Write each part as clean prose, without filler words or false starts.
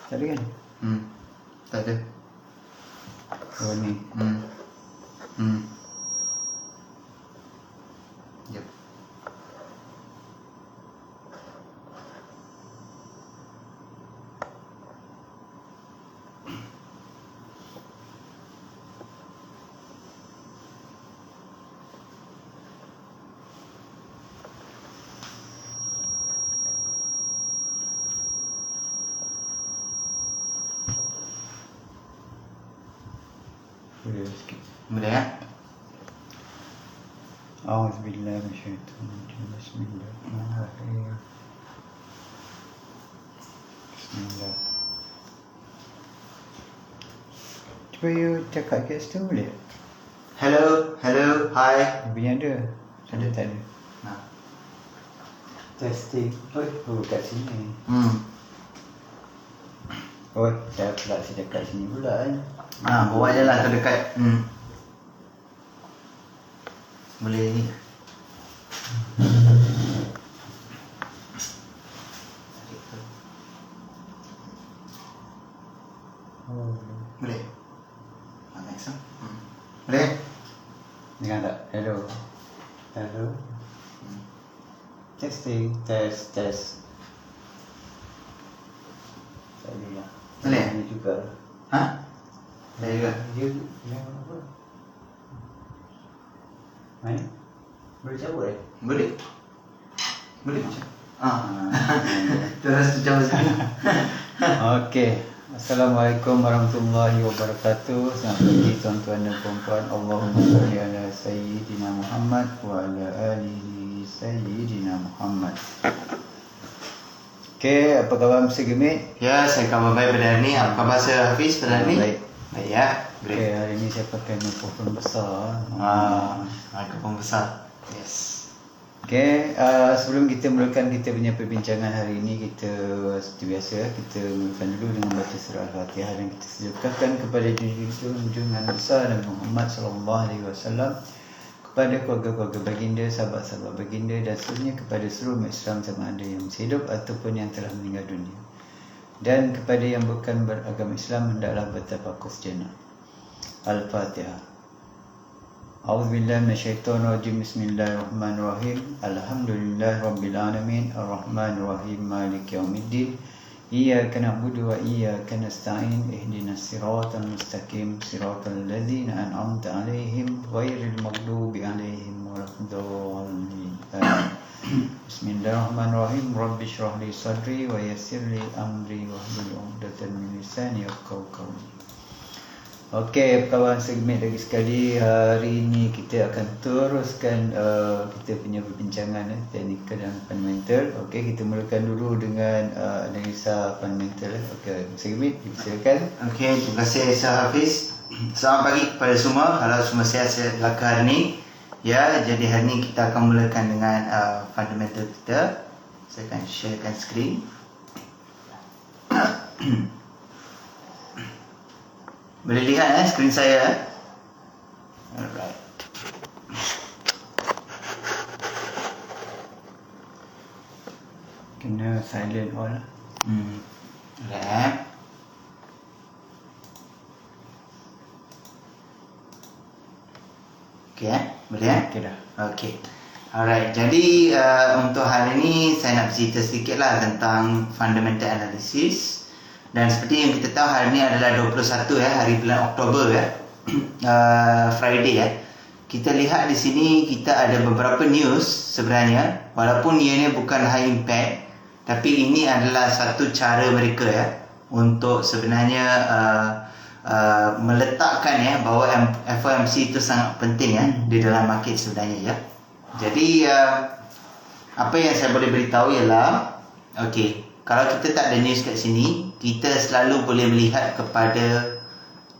Tak ada kan? Tak ada. Oh ni. Yep. Boleh sikit. Boleh ya? A'udzubillahi minasyaitonirrajim. Bismillahirrahmanirrahim. Bismillah. Cuba you cakap kat situ boleh? Hello, hi. Bunyi ada? Ada tak ada? Nah. Testing. Oh kat sini. Oh dah pula saya dekat sini pula kan. Bawa je lah terdekat. Boleh ni. Boleh. Next. Boleh. Dengar tak? Hello. Hello. Testing. Test. Tak boleh lah. Boleh? Ini juga. Boleh juga. Dia yang apa? Main? Boleh cabut Boleh. Boleh macam. Terus jauh sikit. Okey. Assalamualaikum warahmatullahi wabarakatuh. Selamat pagi tuan-tuan dan puan-puan. Allahumma salli ala sayyidina Muhammad wa ala alihi sayyidina Muhammad. Okey, apa khabar Mr. Gemit? Ya, saya khabar baik pada hari ni. Apa khabar Sir Hafiz pada hari ni? Baik. Baik ya. Okey, hari ni saya pakai mikrofon besar. Mikrofon besar. Yes. Okey, sebelum kita mulakan kita punya perbincangan hari ini, kita seperti biasa kita mulakan dulu dengan baca surah Al-Fatihah dan kita sejukakan kepada junjungan besar Nabi Muhammad SAW, kepada keluarga-keluarga baginda, sahabat-sahabat baginda dan seterusnya, kepada seluruh umat Islam sama ada yang masih hidup ataupun yang telah meninggal dunia, dan kepada yang bukan beragama Islam hendaklah bertafakur sejenak. Al-Fatihah. A'udzubillahi minasyaitonirrajim. Bismillahirrahmanirrahim. Alhamdulillahirabbil arrahmanirrahim, maliki yaumiddin. Iyyaka na'budu wa iyyaka nasta'in. Ihdinas siratal mustaqim, siratal ladzina an'amta 'alaihim ghairil maghdubi 'alaihim waladdallin. Bismillahirrahmanirrahim. Rabbi shrah li sadri wa yassir li amri wahlul 'uqdatam min lisani yafqahu qawli. Okey, kawan segmen lagi sekali, hari ini kita akan teruskan kita punya perbincangan teknikal dan fundamental. Okey, kita mulakan dulu dengan analisa fundamental. Okey, segmen silakan. Okey, terima kasih Sir Hafiz. Selamat pagi kepada semua. Harap semua sihat-sihat belaka hari ini. Ya, jadi hari ini kita akan mulakan dengan fundamental kita. Saya akan sharekan skrin. Boleh lihat skrin saya. Alright. Kena silent all. Alright. Okey boleh Okey dah. Okey. Alright. Jadi untuk hari ini saya nak bercerita sedikitlah tentang fundamental analysis. Dan seperti yang kita tahu, hari ini adalah 21 hari bulan Oktober Friday Kita lihat di sini kita ada beberapa news sebenarnya, walaupun ianya bukan high impact, tapi ini adalah satu cara mereka untuk sebenarnya meletakkan bahawa FOMC itu sangat penting di dalam market sebenarnya Jadi apa yang saya boleh beritahu ialah, okey, kalau kita tak ada news kat sini, kita selalu boleh melihat kepada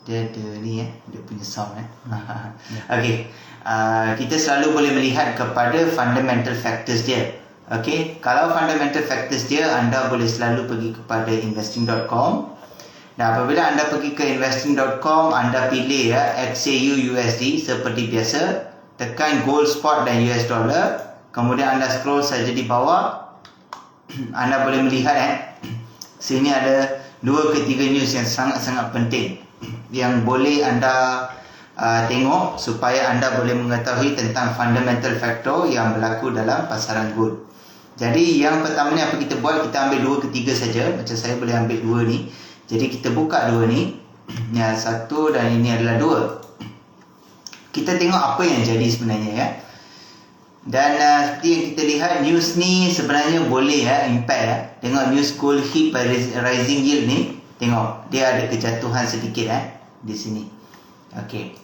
dia ada ni dia punya sound Okey, kita selalu boleh melihat kepada fundamental factors dia. Okey, kalau fundamental factors dia, anda boleh selalu pergi kepada investing.com. Dan apabila anda pergi ke investing.com, anda pilih XAU USD seperti biasa, tekan gold spot dan US dollar, kemudian anda scroll saja di bawah. Anda boleh melihat sini ada 2 ke 3 news yang sangat-sangat penting yang boleh anda tengok supaya anda boleh mengetahui tentang fundamental factor yang berlaku dalam pasaran gold. Jadi yang pertama ni apa kita buat, kita ambil 2 ke 3 saja. Macam saya boleh ambil 2 ni. Jadi kita buka 2 ni. Ya, 1 dan ini adalah 2. Kita tengok apa yang jadi sebenarnya ya. Dan seperti yang kita lihat, news ni sebenarnya boleh impact ya. Tengok news gold hit by rising yield ni. Tengok dia ada kejatuhan sedikit di sini. Okey.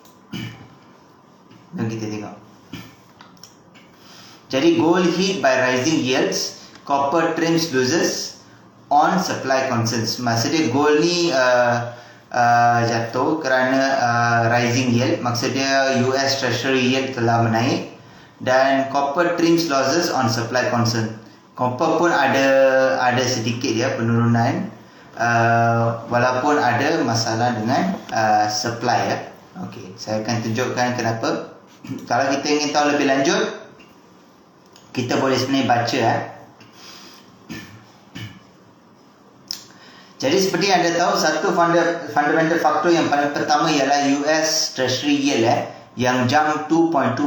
Dan kita tengok. Jadi gold hit by rising yields, copper trims losses on supply concerns. Maksudnya gold ni jatuh kerana rising yield. Maksudnya US Treasury yield telah menaik. Dan copper trims losses on supply concern. Copper pun ada sedikit ya penurunan, walaupun ada masalah dengan supply ya. Okey, saya akan tunjukkan kenapa. Kalau kita ingin tahu lebih lanjut, kita boleh sebenarnya baca Jadi seperti anda tahu, satu fundamental faktor yang paling pertama ialah US Treasury yield yang jump 2.2%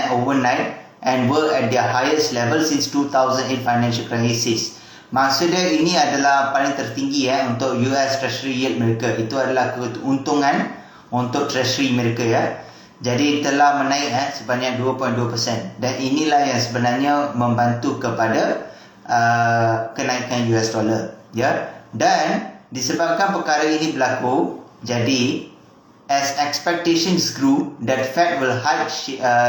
overnight and were at their highest level since 2008 financial crisis. Maksudnya ini adalah paling tertinggi untuk US Treasury yield mereka. Itu adalah keuntungan untuk Treasury mereka ya. Jadi telah menaik sebanyak 2.2%. Dan inilah yang sebenarnya membantu kepada kenaikan US dollar ya. Dan disebabkan perkara ini berlaku, jadi as expectations grew that Fed will hike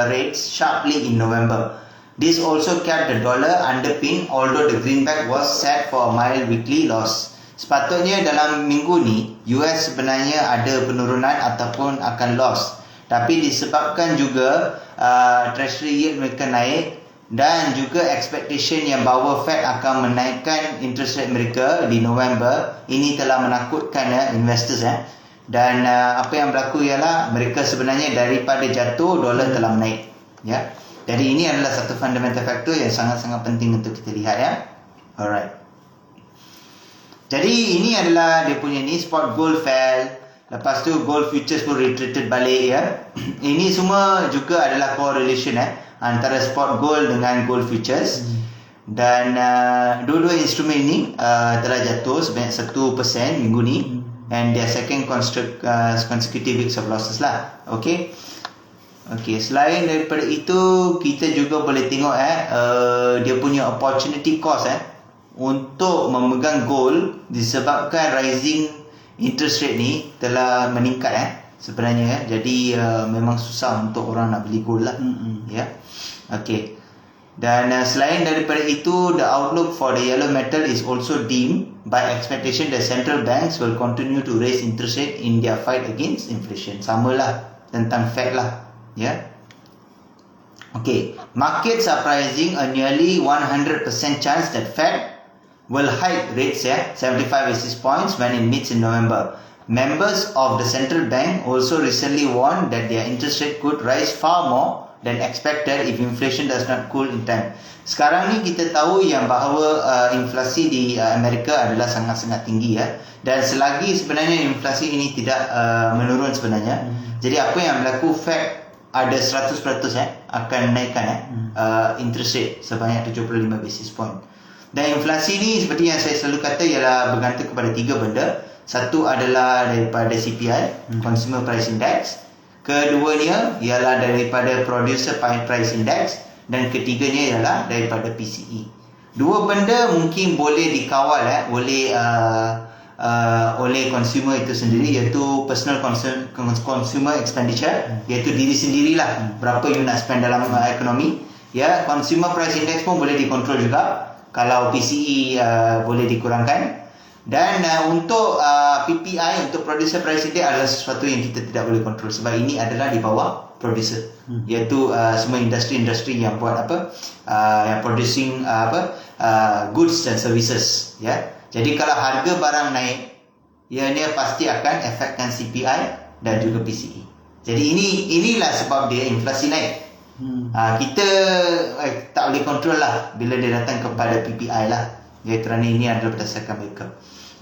rates sharply in November. This also kept the dollar underpinned, although the greenback was set for a mild weekly loss. Sepatutnya dalam minggu ni US sebenarnya ada penurunan ataupun akan loss. Tapi disebabkan juga Treasury yield mereka naik dan juga expectation yang bahawa Fed akan menaikkan interest rate mereka di November, ini telah menakutkan investors Dan apa yang berlaku ialah mereka sebenarnya daripada jatuh, dolar telah menaik ya. Jadi ini adalah satu fundamental factor yang sangat-sangat penting untuk kita lihat ya. Alright. Jadi ini adalah dia punya ni, spot gold fell. Lepas tu gold futures pun retreated balik ya. Ini semua juga adalah correlation antara spot gold dengan gold futures. Dan dua-dua instrumen ini telah jatuh sebanyak 1% minggu ni. And their second consecutive weeks of losses lah. Okay. Okay, selain daripada itu, kita juga boleh tengok dia punya opportunity cost untuk memegang gold disebabkan rising interest rate ni telah meningkat sebenarnya Jadi memang susah untuk orang nak beli gold lah. Ya. Okay. Dan selain daripada itu, the outlook for the yellow metal is also dim by expectation that central banks will continue to raise interest rate in their fight against inflation. Samalah tentang Fed lah. Ya. Okay. Markets are pricing a nearly 100% chance that Fed will hike rates 75 basis points when it meets in November. Members of the central bank also recently warned that their interest rate could rise far more than expected if inflation does not cool in time. Sekarang ni kita tahu yang bahawa inflasi di Amerika adalah sangat-sangat tinggi dan selagi sebenarnya inflasi ini tidak menurun sebenarnya. Jadi apa yang berlaku, Fed ada 100% akan naikkan interest rate sebanyak 75 basis point. Dan inflasi ni seperti yang saya selalu kata ialah bergantung kepada 3 benda. Satu adalah daripada CPI, Consumer Price Index. Keduanya ialah daripada Producer Price Index. Dan ketiganya ialah daripada PCE. Dua benda mungkin boleh dikawal oleh consumer itu sendiri, iaitu personal consumer expenditure, iaitu diri sendirilah berapa you nak spend dalam ekonomi. Ya, Consumer Price Index pun boleh dikontrol juga kalau PCE boleh dikurangkan. Dan untuk PPI, untuk Producer Price Index adalah sesuatu yang kita tidak boleh kontrol sebab ini adalah di bawah producer, iaitu semua industri-industri yang buat yang producing goods dan services ya. Jadi kalau harga barang naik, ia pasti akan efekkan CPI dan juga PCE. Jadi inilah sebab dia inflasi naik. Kita tak boleh kontrol lah bila dia datang kepada PPI lah ya, kerana ini adalah berdasarkan mereka.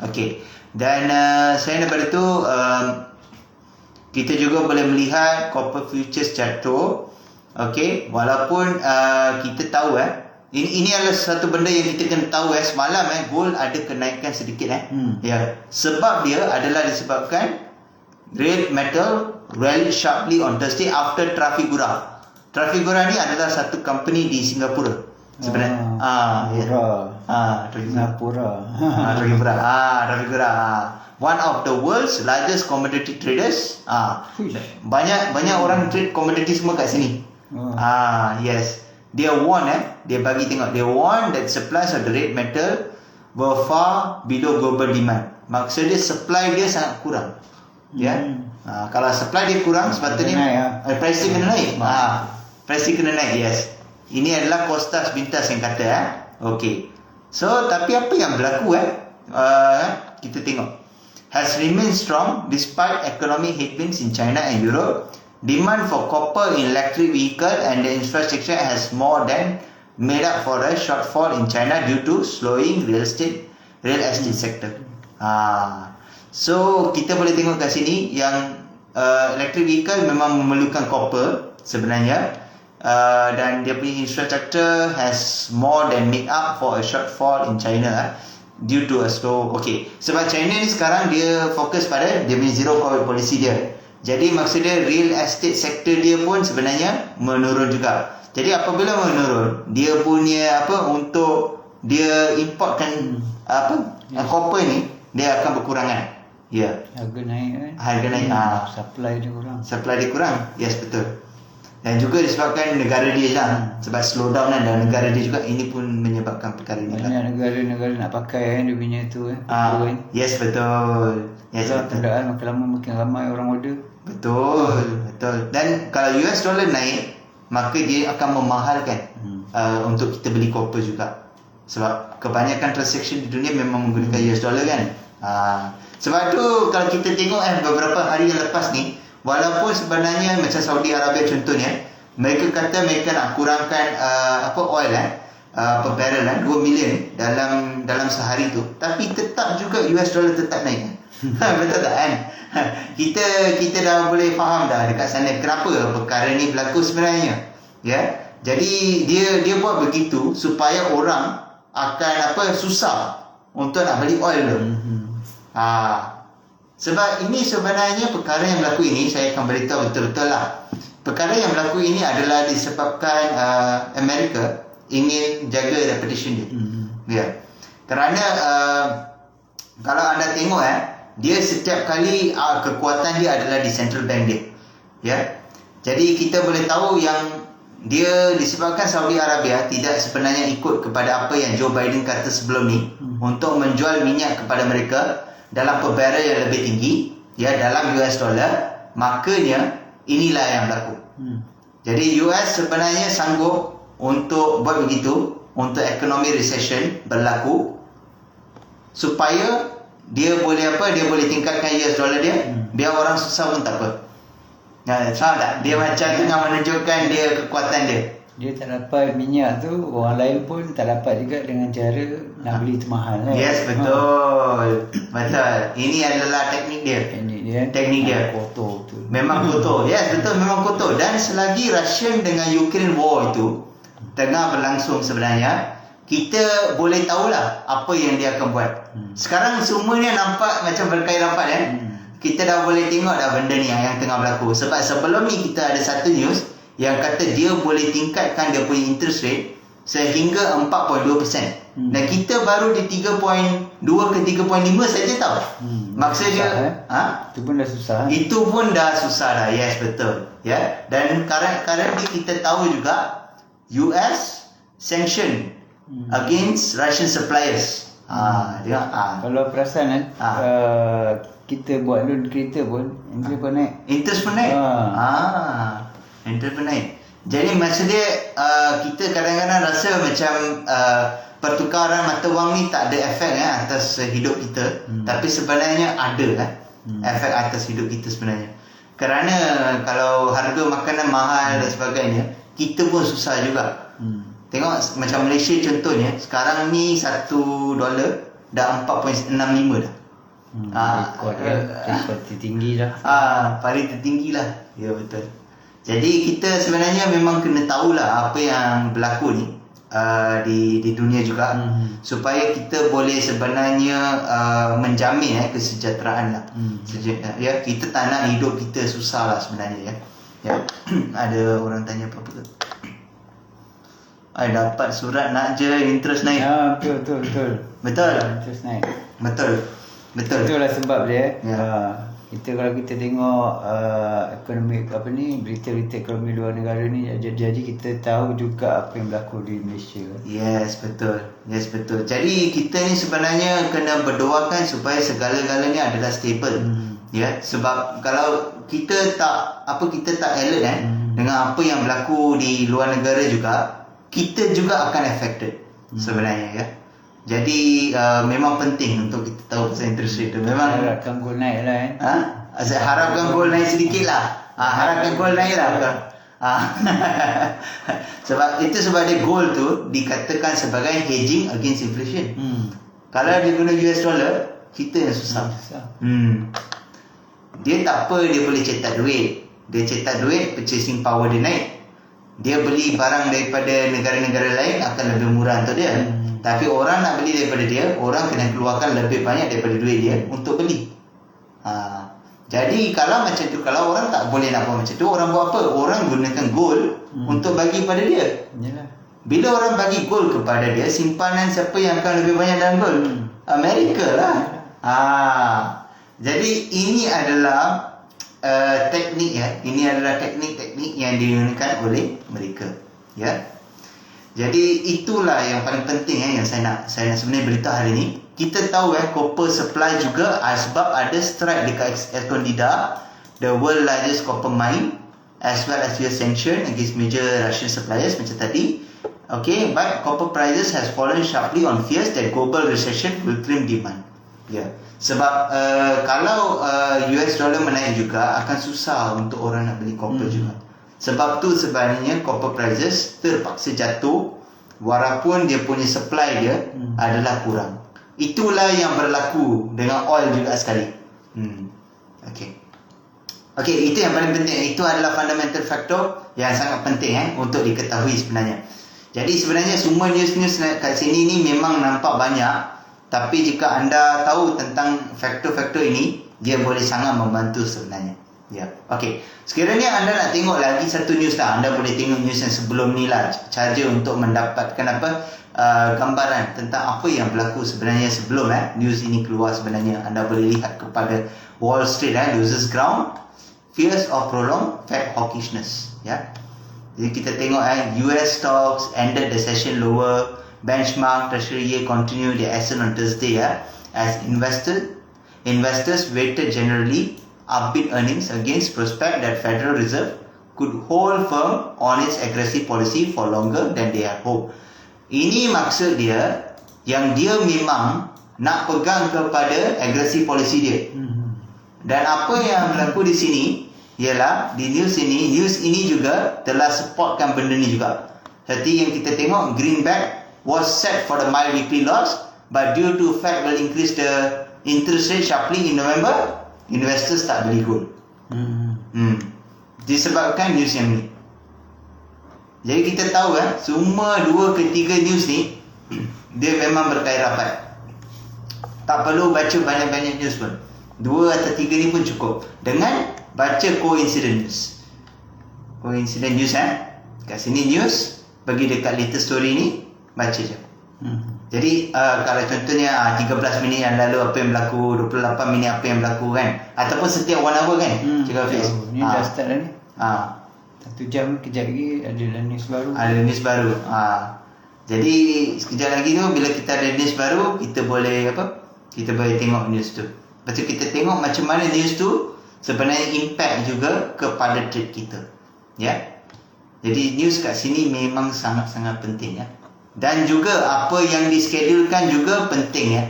Okey. Dan selain daripada tu kita juga boleh melihat copper futures jatuh. Okey, walaupun kita tahu ini adalah satu benda yang kita kena tahu semalam gold ada kenaikan sedikit ya. Sebab dia adalah disebabkan real metal rallied sharply on Thursday after Trafigura. Trafigura ni adalah satu company di Singapura sebenarnya. Singapura. Trafigura. One of the world's largest commodity traders. Banyak orang trade commodity semua kat sini. Yes. Dia warn dia bagi tengok, dia warn that supplies of the red metal were far below global demand. Maksud dia supply dia sangat kurang. Kalau supply dia kurang, sepatutnya price dia kena naik. Price dia kena naik, yes. Ini adalah Costas Bintas yang kata Okey. So, tapi apa yang berlaku kita tengok. Has remained strong despite economic headwinds in China and Europe. Demand for copper in electric vehicle and the infrastructure has more than made up for a shortfall in China due to slowing real estate sector. So kita boleh tengok kat sini yang electric vehicle memang memerlukan copper sebenarnya, dan dia punya infrastructure has more than make up for a shortfall in China due to a slow. Okay, sebab China ni sekarang dia fokus pada dia punya zero COVID policy dia. Jadi maksudnya real estate sector dia pun sebenarnya menurun juga. Jadi apabila menurun, dia punya untuk dia importkan copper ni dia akan berkurangan. Ya. Harga naik Harga naik. Supply dia kurang. Supply dia kurang. Yes, betul. Dan juga disebabkan negara dia sebab slow down dalam negara dia juga, ini pun menyebabkan perkara ni. Banyak negara-negara nak pakai dia punya tu Yes, betul. Yes, kalau betul. kenderaan makin lama makin ramai orang order. Betul. Dan kalau US dollar naik, maka dia akan memahalkan untuk kita beli copper juga. Sebab kebanyakan transaction di dunia memang menggunakan US dollar kan. Sebab tu kalau kita tengok beberapa hari yang lepas ni, walaupun sebenarnya macam Saudi Arabia contohnya, mereka kata mereka nak kurangkan oil per barrel 2 million dalam sehari tu, tapi tetap juga US dollar tetap naik. Betul tak kan? Kita dah boleh faham dah dekat sana kenapa perkara ni berlaku sebenarnya. Ya. Jadi dia buat begitu supaya orang akan susah untuk nak beli oil tu. Sebab ini sebenarnya perkara yang berlaku ini, saya akan beritahu betul-betul lah. Perkara yang berlaku ini adalah disebabkan Amerika ingin jaga reputation dia. Ya. Kerana kalau anda tengok dia setiap kali kekuatan dia adalah di central bank dia. Ya. Jadi kita boleh tahu yang dia disebabkan Saudi Arabia tidak sebenarnya ikut kepada apa yang Joe Biden kata sebelum ni untuk menjual minyak kepada mereka dalam per barrel yang lebih tinggi dalam US dollar, makanya inilah yang berlaku. Jadi US sebenarnya sanggup untuk buat begitu untuk ekonomi recession berlaku supaya dia boleh tingkatkan US dollar dia, biar orang susah pun tak apa. Faham tak? Dia macam tengah menunjukkan dia kekuatan dia. Dia tak dapat minyak tu, orang lain pun tak dapat juga dengan cara nak beli tu mahal Yes, betul. Betul. Ini adalah teknik dia. Teknik dia. Kotor tu. Memang kotor. Yes, betul, memang kotor. Dan selagi Russian dengan Ukraine war itu tengah berlangsung sebenarnya, kita boleh tahulah apa yang dia akan buat. Sekarang semuanya nampak macam berkait rapat Kita dah boleh tengok dah benda ni yang tengah berlaku. Sebab sebelum ni kita ada satu news yang kata dia boleh tingkatkan dia punya interest rate sehingga 4.2%. Dan kita baru di 3.2 ke 3.5 saja tau. Maksudnya itu pun dah susah. Itu pun dah susah dah. Yes, betul. Ya. Dan currently kita tahu juga US sanction against Russian suppliers. Kalau perasan kita buat loan kereta pun interest pun naik. Interest pun naik. Interest pun naik. Jadi maksud dia kita kadang-kadang rasa macam pertukaran mata wang ni tak ada efek atas hidup kita, tapi sebenarnya ada efek atas hidup kita sebenarnya. Kerana kalau harga makanan mahal dan sebagainya, kita pun susah juga. Tengok macam Malaysia contohnya, sekarang ni $1 dah 4.65 dah. Rekod rekod tertinggi dah. Paling tertinggi lah. Ya, betul. Jadi kita sebenarnya memang kena tahulah apa yang berlaku ni di dunia juga, supaya kita boleh sebenarnya menjamin kesejahteraan lah. Ya, kita tak nak hidup kita susah lah sebenarnya ya. Ada orang tanya apa-apa ke? Dapat surat nak je interest naik. Betul. Interest naik. Betul. Itulah sebab dia. Ya. Kita kalau kita tengok ekonomi berita-berita ekonomi luar negara ni, jadi kita tahu juga apa yang berlaku di Malaysia. Yes, betul. Jadi kita ni sebenarnya kena berdoakan supaya segala-galanya adalah stable. Ya, sebab kalau kita tak alert dengan apa yang berlaku di luar negara juga, kita juga akan affected sebenarnya ya. Jadi memang penting untuk kita tahu pasal interest rate tu. Memang harapkan gold naik lah harapkan gold naik sedikit lah. Harapkan gold naik lah. Sebab dia gold tu dikatakan sebagai hedging against inflation. Kalau dia guna US dollar, kita yang susah. Dia tak apa, dia boleh cetak duit. Dia cetak duit, purchasing power dia naik. Dia beli barang daripada negara-negara lain akan lebih murah untuk dia. Tapi orang nak beli daripada dia, orang kena keluarkan lebih banyak daripada duit dia untuk beli. Jadi kalau macam tu, kalau orang tak boleh nak buat macam tu, orang buat apa? Orang gunakan gold untuk bagi pada dia. Yalah. Bila orang bagi gold kepada dia, simpanan siapa yang akan lebih banyak dalam gold? Amerika lah. Jadi ini adalah teknik ya. Ini adalah teknik-teknik yang digunakan oleh mereka. Ya. Jadi itulah yang paling penting yang saya nak sebenarnya beritahu hari ini. Kita tahu copper supply juga sebab ada strike dekat Escondida, the world largest copper mine, as well as US sanction against major Russian suppliers macam tadi. Okay, but copper prices has fallen sharply on fears that global recession will trim demand. Ya, sebab kalau US dollar menaik juga akan susah untuk orang nak beli copper juga. Sebab tu sebenarnya copper prices terpaksa jatuh walaupun dia punya supply dia adalah kurang. Itulah yang berlaku dengan oil juga sekali. Okay, itu yang paling penting. Itu adalah fundamental factor yang sangat penting untuk diketahui sebenarnya. Jadi sebenarnya semua news-news kat sini ni memang nampak banyak, tapi jika anda tahu tentang faktor-faktor ini, dia boleh sangat membantu sebenarnya. Ya, okey. Sekiranya anda nak tengok lagi satu news lah, anda boleh tengok news yang sebelum ni lah, cara untuk mendapatkan gambaran tentang apa yang berlaku sebenarnya sebelum news ini keluar. Sebenarnya anda boleh lihat kepada Wall Street loses ground, fears of prolonged Fed hawkishness. Ya. Jadi kita tengok US stocks ended the session lower, benchmark treasury yield continue the ascent on Thursday as investors weighted generally upbeat earnings against prospect that Federal Reserve could hold firm on its aggressive policy for longer than they had hoped. Ini maksud dia yang dia memang nak pegang kepada aggressive policy dia. Dan apa yang berlaku di sini ialah di news ini juga telah supportkan benda ni juga. Seperti yang kita tengok, greenback was set for the mild weekly loss, but due to Fed will increase the interest rate sharply in November, investors tak beli gold. Disebabkan news yang ni. Jadi kita tahu semua 2 ke 3 news ni dia memang berkait rapat. Tak perlu baca banyak-banyak news pun. 2 atau 3 ni pun cukup. Dengan baca coincidence news kat sini news, pergi dekat latest story ni, baca je. Jadi kalau contohnya 13 minit yang lalu apa yang berlaku, 28 minit apa yang berlaku kan, ataupun setiap 1 hour kan, cakap Fiz. Ni dah start dah ni. 1 jam kejap lagi ada news baru. Jadi sekejap lagi tu bila kita ada news baru, kita boleh tengok news tu. Lepas tu kita tengok macam mana news tu sebenarnya impact juga kepada trade kita. Ya. Jadi news kat sini memang sangat-sangat penting ya. Dan juga apa yang dischedulekan juga penting ya.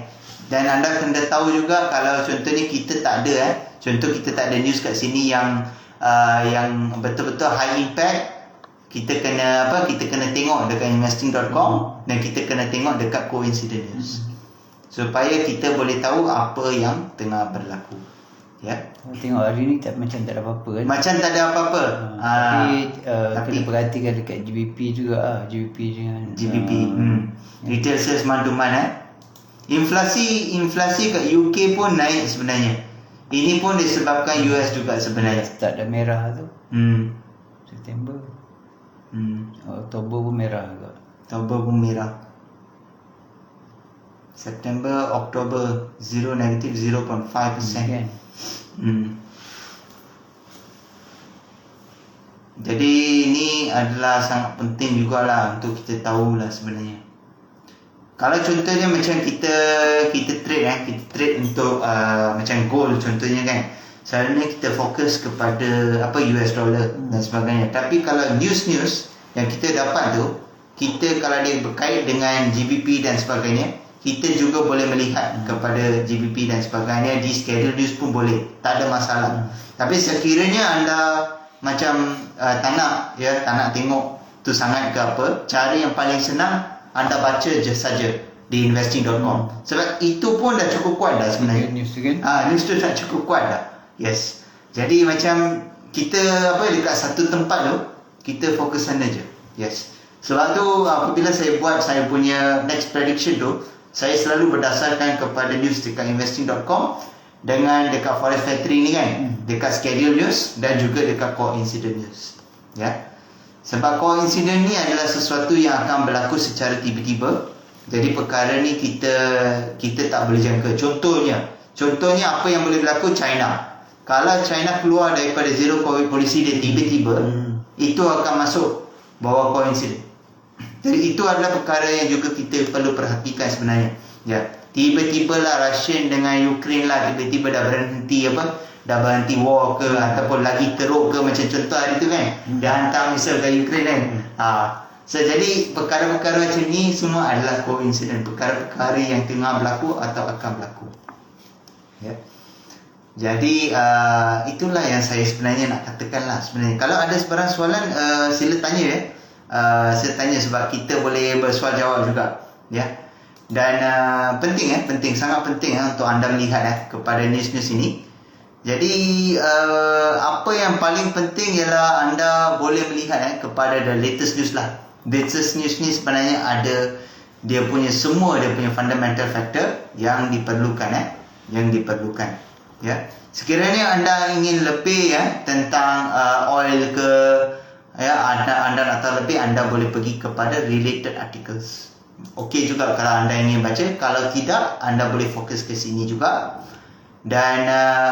Dan anda kena tahu juga kalau contohnya kita tak ada contoh kita tak ada news kat sini yang betul-betul high impact, kita kena tengok dekat investing.com dan kita kena tengok dekat coincidence news. supaya kita boleh tahu apa yang tengah berlaku. Ya. Tengok hari ni macam tak ada apa-apa kan. Macam tak ada apa-apa. Tapi kena perhatikan dekat GBP juga GBP dengan GBP. Retail sales month to month. Inflasi kat UK pun naik sebenarnya. Ini pun disebabkan US juga sebenarnya. Start dah merah tu. September. Oktober pun merah juga. Oktober pun merah. September, Oktober negative 0.5%. Kan? Jadi ini adalah sangat penting jugalah untuk kita tahulah sebenarnya. Kalau contohnya macam kita trade untuk macam gold contohnya kan. Selalunya kita fokus kepada US dollar dan sebagainya. Tapi kalau news yang kita dapat tu, kita kalau dia berkait dengan GBP dan sebagainya, kita juga boleh melihat kepada GBP dan sebagainya di schedule news pun boleh, tak ada masalah. Tapi sekiranya anda macam tak nak tengok tu sangat ke apa, cara yang paling senang anda baca je saja di investing.com. Sebab itu pun dah cukup kuat dah sebenarnya. News tu kan? News tu dah cukup kuat dah. Yes. Jadi macam kita dekat satu tempat tu, kita fokus sana je. Yes. Sebab tu apabila saya buat saya punya next prediction tu, saya selalu berdasarkan kepada news dekat investing.com dengan dekat Forex Factory ni kan, dekat schedule news dan juga dekat core incident news. Ya. Sebab core incident ni adalah sesuatu yang akan berlaku secara tiba-tiba. Jadi perkara ni kita tak boleh jangka. Contohnya apa yang boleh berlaku China. Kalau China keluar daripada zero covid policy dia tiba-tiba, itu akan masuk bawah core incident. Jadi itu adalah perkara yang juga kita perlu perhatikan sebenarnya. Ya, tiba-tibalah Russian dengan Ukraine lah tiba-tiba dah berhenti war ke ataupun lagi teruk ke, macam contoh hari tu kan. Dia hantar misal ke Ukraine kan. So jadi perkara-perkara macam ni semua adalah coincidence, perkara-perkara yang tengah berlaku atau akan berlaku. Ya. Jadi itulah yang saya sebenarnya nak katakan lah sebenarnya. Kalau ada sebarang soalan sila tanya ya. Saya tanya sebab kita boleh bersoal jawab juga ya. Dan penting sangat penting untuk anda melihat kepada news-news ini. Jadi apa yang paling penting ialah anda boleh melihat kepada the latest news lah. Latest news ni sebenarnya ada dia punya fundamental factor yang diperlukan ya. Sekiranya anda ingin lebih tentang oil ke anda nak tahu lebih, anda boleh pergi kepada related articles. Okey juga kalau anda ingin baca. Kalau tidak, anda boleh fokus ke sini juga. Dan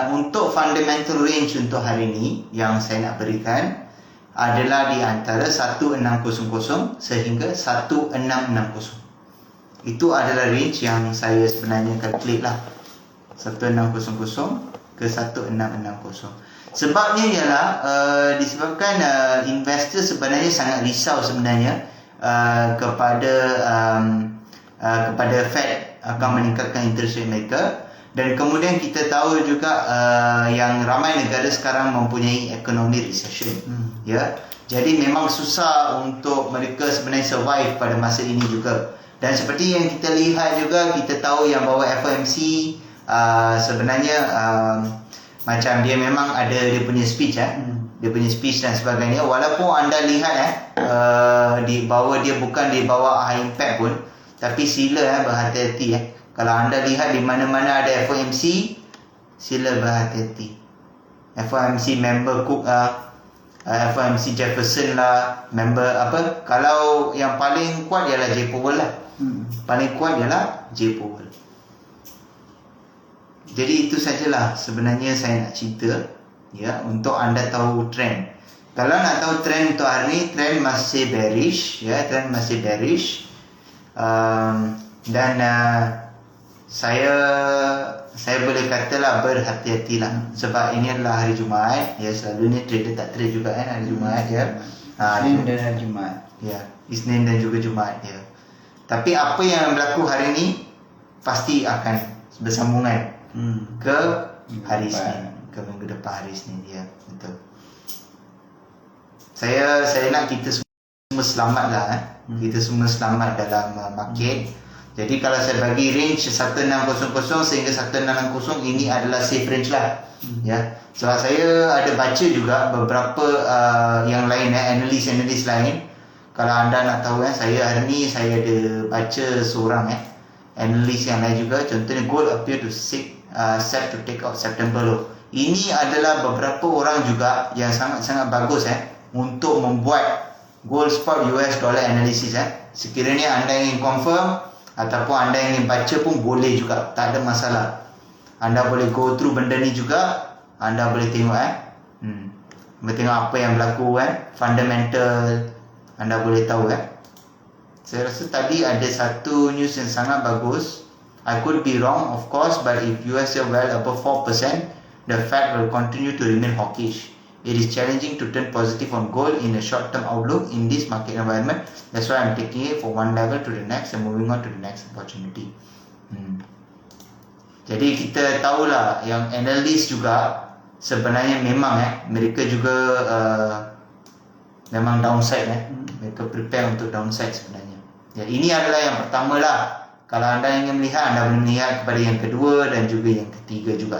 untuk fundamental range untuk hari ini yang saya nak berikan adalah di antara 1600 sehingga 1660. Itu adalah range yang saya sebenarnya calculate lah. 1600 ke 1660. Sebabnya ialah disebabkan investor sebenarnya sangat risau sebenarnya kepada Fed akan meningkatkan interest rate mereka. Dan kemudian kita tahu juga yang ramai negara sekarang mempunyai economic recession. Ya. Jadi memang susah untuk mereka sebenarnya survive pada masa ini juga. Dan seperti yang kita lihat juga, kita tahu yang bahawa FOMC sebenarnya macam dia memang ada dia punya speech dia punya speech dan sebagainya. Walaupun anda lihat di bawah dia bukan di bawah high impact pun, tapi sila berhati-hati Kalau anda lihat di mana-mana ada FOMC, sila berhati-hati. FOMC member Cook FOMC Jefferson lah, member kalau yang paling kuat ialah J Powell lah. Paling kuat ialah J Powell. Jadi itu sajalah sebenarnya saya nak cerita ya, untuk anda tahu trend. Kalau nak tahu trend untuk hari ni, trend masih bearish ya, trend masih bearish. Dan saya boleh katalah berhati-hatilah sebab ini adalah hari Jumaat ya. Selalunya trader tak trade juga hari Jumaat ya. Isnin dan hari Jumaat. Ya, Isnin dan juga Jumaat ya. Tapi apa yang berlaku hari ini pasti akan bersambungan ke hari Isnin, ke minggu depan hari Isnin dia. Betul. Saya nak kita semua selamat lah Kita semua selamat dalam market. Jadi kalau saya bagi range 1600 sehingga 1660, ini adalah safe range lah. Ya. Sebab saya ada baca juga beberapa yang lain, analis lain. Kalau anda nak tahu, saya hari ni saya ada baca seorang analis yang lain juga. Contohnya gold appear to set to take out September low. Ini adalah beberapa orang juga yang sangat-sangat bagus untuk membuat gold spot US dollar analysis. Sekiranya anda ingin confirm ataupun anda ingin baca pun boleh juga, tak ada masalah. Anda boleh go through benda ni juga. Anda boleh tengok boleh tengok apa yang berlaku fundamental. Anda boleh tahu Saya rasa tadi ada satu news yang sangat bagus. I could be wrong of course, but if US are well above 4%, the Fed will continue to remain hawkish. It is challenging to turn positive on gold in a short-term outlook in this market environment. That's why I'm taking it for one level to the next and moving on to the next opportunity. Jadi kita tahulah yang analis juga sebenarnya memang mereka juga memang downside mereka prepare untuk downside sebenarnya. Ya, ini adalah yang pertama lah. Kalau anda ingin melihat, anda boleh melihat kepada yang kedua dan juga yang ketiga juga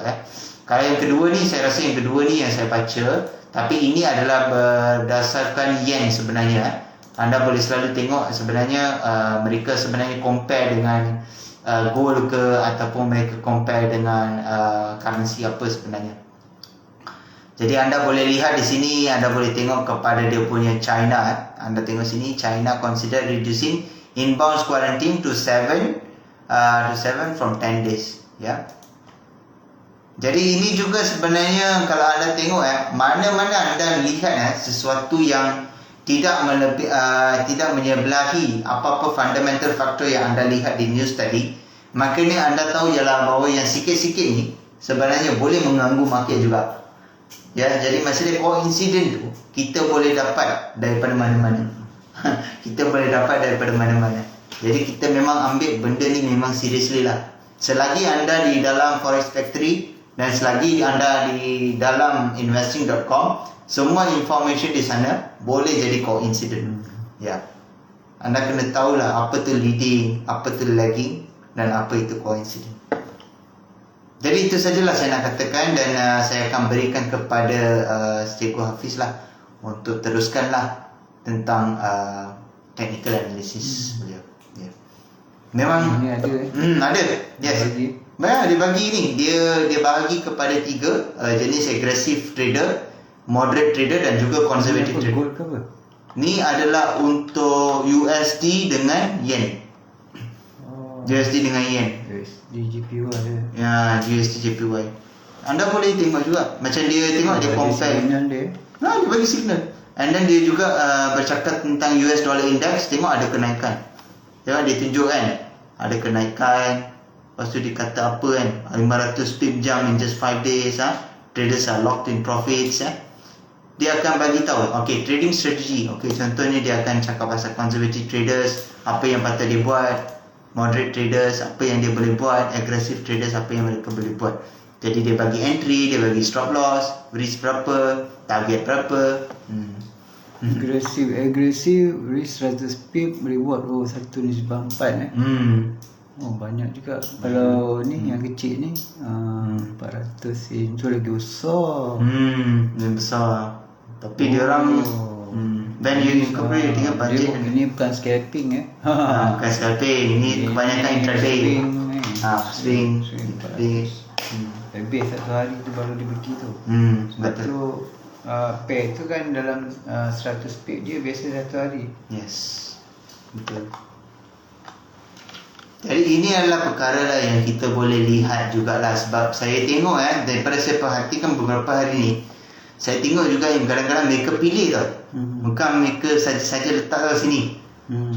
Kalau yang kedua ni, saya rasa yang kedua ni yang saya baca, tapi ini adalah berdasarkan yen sebenarnya. Anda boleh selalu tengok sebenarnya mereka sebenarnya compare dengan gold ke, ataupun mereka compare dengan currency apa sebenarnya. Jadi anda boleh lihat di sini, anda boleh tengok kepada dia punya China. Anda tengok sini, China consider reducing inbound quarantine to 7 from 10 days. Ya. Jadi ini juga sebenarnya kalau anda tengok mana-mana anda lihat sesuatu yang tidak menyebelahi apa-apa fundamental factor yang anda lihat di news tadi, makanya anda tahu ialah bahawa yang sikit-sikit ni sebenarnya boleh mengganggu market juga. Ya, jadi masalah coincident tu kita boleh dapat daripada mana-mana. Kita boleh dapat daripada mana-mana. Jadi kita memang ambil benda ni memang seriously lah. Selagi anda di dalam Forex Factory dan selagi anda di dalam investing.com, semua information di sana boleh jadi coincident. Ya. Anda kena tahulah apa tu leading, apa tu lagging dan apa itu coincident. Jadi itu sajalah saya nak katakan, dan saya akan berikan kepada Cikgu Hafiz lah untuk teruskanlah tentang technical analysis beliau. Ya. Memang Ini ada ada. Yes. Banyak dia bagi ni. Dia bahagi kepada 3 jenis: aggressive trader, moderate trader dan juga conservative trader. Gold ke apa? Ni adalah untuk USD dengan yen. USD dengan yen. USD JPY ada. Ya, USD JPY. Anda boleh tengok juga. Macam dia tengok dia compare. Dia bagi signal. And then dia juga bercakap tentang US dollar index. Tengok ada kenaikan. Tengok dia tunjuk ada kenaikan. Lepas tu dia kata apa 500 pip jump in just 5 days. Traders are locked in profits. Dia akan bagi tahu trading strategy. Contohnya dia akan cakap pasal conservative traders, apa yang patut dia buat. Moderate traders, apa yang dia boleh buat. Aggressive traders, apa yang mereka boleh buat. Jadi dia bagi entry, dia bagi stop loss, risk berapa, target berapa. Aggressive risk 100 pip, reward 1/4 banyak juga. Kalau ni yang kecil ni 400 itu lagi besar. Lebih besar. Tapi dia orang dan you incorporate dengan budget. Ini bukan scalping bukan scalping. Ini kebanyakan intraday. Swing. Lebih satu hari tu baru dia pergi tu. Sebab Betul. tu pair tu kan dalam 100 pip dia biasa satu hari. Yes. Betul. Jadi ini adalah perkara lah yang kita boleh lihat jugalah. Sebab saya tengok daripada saya perhatikan beberapa hari ni, saya tengok juga yang kadang-kadang mereka pilih tau. Bukan mereka saja letak kat sini.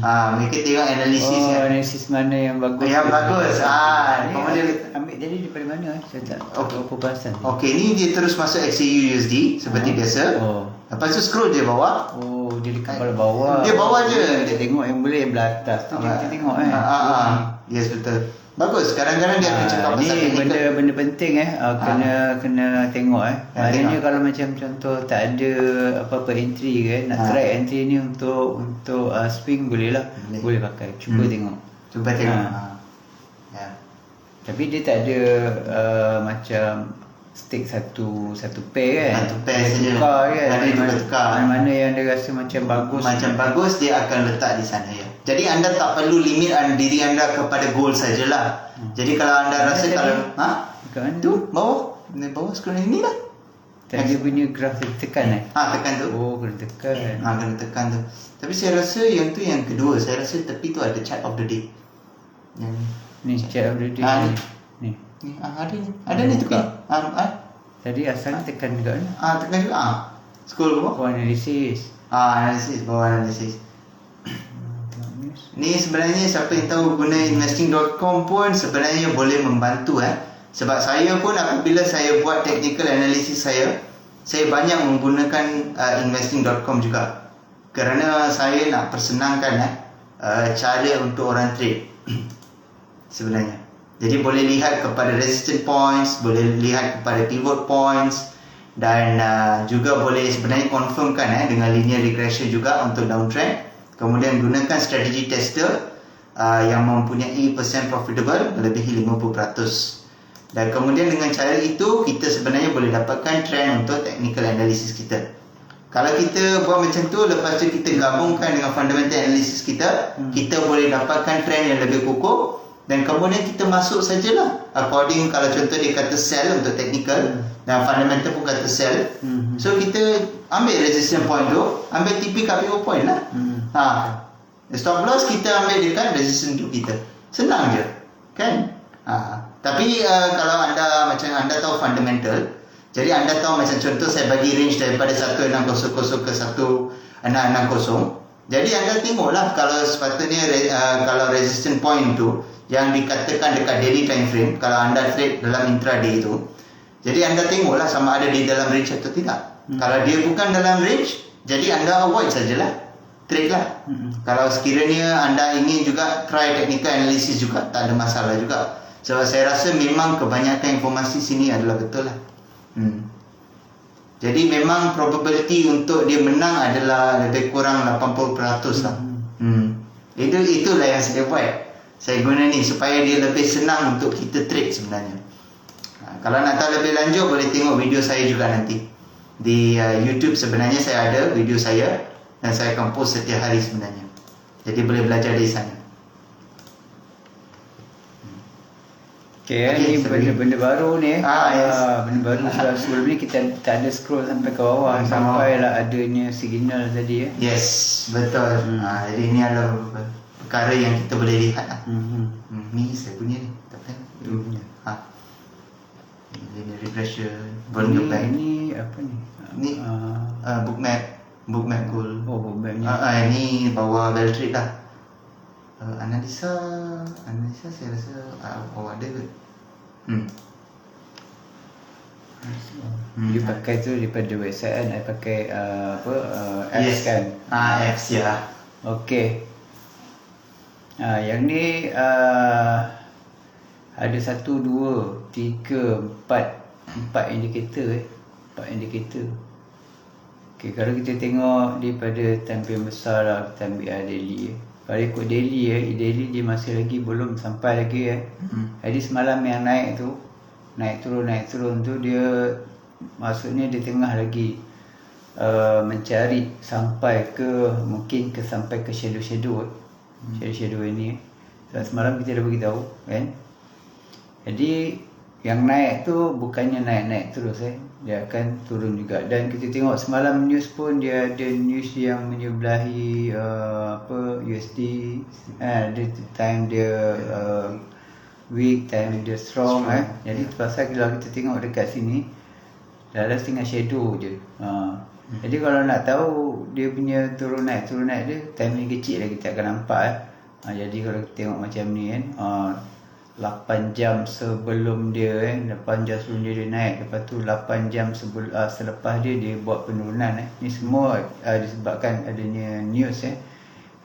Mereka tengok analisis analisis mana yang bagus. Yang bagus. Kemudian ambil jadi daripada mana? Saya tak tahu perasan. Okey, ni dia terus masuk XAU USD seperti biasa. Lepas tu scroll je bawah. Dia dekat bawah. Dia bawah je. Dia tengok yang boleh belah atas tu kita tengok Yes, betul. Bagus. Kadang-kadang dia akan cakap pasal benda penting kena tengok maknanya kalau macam contoh tak ada apa-apa entry nak try entry ni untuk swing boleh lah. Boleh pakai. Cuba tengok. Tapi dia tak ada macam stick satu pair kan. Satu pair Dia saja. tukar kan. Ada tukar-tukar. Mana yang dia rasa macam bagus. Macam bagus dia akan letak di sana ya. Jadi anda tak perlu limit diri anda kepada goal sajalah. Jadi kalau anda rasa kalau Kat mana tu bawah, ni bawah skrin ini lah. Tadi dia punya graf dia tekan Tekan tu. Oh, kena tekan. Kena tekan tu. Tapi saya rasa yang tu yang kedua. Saya rasa tepi tu ada chart of the day. Yang Ni chart of the day. Ni. ni ada ni. Ada ni tepi. Tadi asalnya tekan dekat ni. Tekan juga. Scroll ke bawah. Analysis. Analisis, bawah analisis. Ni sebenarnya siapa yang tahu guna investing.com pun sebenarnya boleh membantu Sebab saya pun apabila saya buat technical analysis saya banyak menggunakan investing.com juga. Kerana saya nak persenangkan cara untuk orang trade sebenarnya. Jadi boleh lihat kepada resistance points, boleh lihat kepada pivot points dan juga boleh sebenarnya confirmkan dengan linear regression juga untuk downtrend. Kemudian gunakan strategi tester yang mempunyai percent profitable melebihi 50%. Dan kemudian dengan cara itu kita sebenarnya boleh dapatkan trend untuk technical analysis kita. Kalau kita buat macam tu, lepas tu kita gabungkan dengan fundamental analysis kita, kita boleh dapatkan trend yang lebih kukuh dan kemudian kita masuk sajalah. According kalau contoh dia kata sell untuk technical dan fundamental pun kata sell. So kita ambil resistance point tu, ambil TP kat pivot point lah. Stop loss kita ambil dekat resistance tu kita. Senang je. Kan? Tapi kalau anda macam anda tahu fundamental, jadi anda tahu macam contoh saya bagi range daripada 1600 ke 1660. Jadi anda tengoklah kalau sepatutnya kalau resistance point tu yang dikatakan dekat daily time frame, kalau anda trade dalam intraday itu, jadi anda tengoklah sama ada di dalam range atau tidak. Kalau dia bukan dalam range, jadi anda avoid sajalah, trade lah. Kalau sekiranya anda ingin juga try technical analysis juga, tak ada masalah juga. Sebab saya rasa memang kebanyakan informasi sini adalah betul lah. Jadi memang probability untuk dia menang adalah lebih kurang 80% lah. Itulah yang saya buat. Saya guna ni supaya dia lebih senang untuk kita trade sebenarnya. Kalau nak tahu lebih lanjut boleh tengok video saya juga nanti. Di YouTube sebenarnya saya ada video saya dan saya akan post setiap hari sebenarnya. Jadi boleh belajar di sana. Ni benda baru ni. Yes. Benda baru sebelum ni kita tak ada scroll sampai ke bawah sampailah adanya signal tadi Yes, betul. Jadi ini adalah perkara yang kita boleh lihat lah. Ni saya punya ni. Tak tahu. Itu punya. Linear regression, bond back. Ini apa ni? Ni bookmap goal. Oh, bookmapnya. Ini bawah bell trade lah. Analisa saya rasa ada ke? You pakai tu daripada website kan? I pakai apps kan? Apps ya. Okey. Yang ni ada 1, 2, 3, 4 indikator 4 indikator. Okey, kalau kita tengok daripada time frame besar lah, kita ambil daily Kalau ikut daily dia masih lagi belum sampai lagi Jadi semalam yang naik turun tu dia maksudnya dia tengah lagi mencari sampai ke mungkin sampai ke shadow ini. So, semalam kita dah bagi tahu kan. Jadi yang naik tu bukannya naik terus dia akan turun juga. Dan kita tengok semalam news pun dia ada news yang menyebelahi USD ada time dia weak, time dia strong Jadi pasal kalau kita tengok dekat sini dalam tengah shadow je. Jadi kalau nak tahu dia punya turun naik dia time yang kecil lagi kita akan nampak Jadi kalau kita tengok macam ni 8 jam sebelum dia 8 jam sebelum dia naik, lepas tu 8 jam selepas dia buat penurunan Ni semua disebabkan adanya news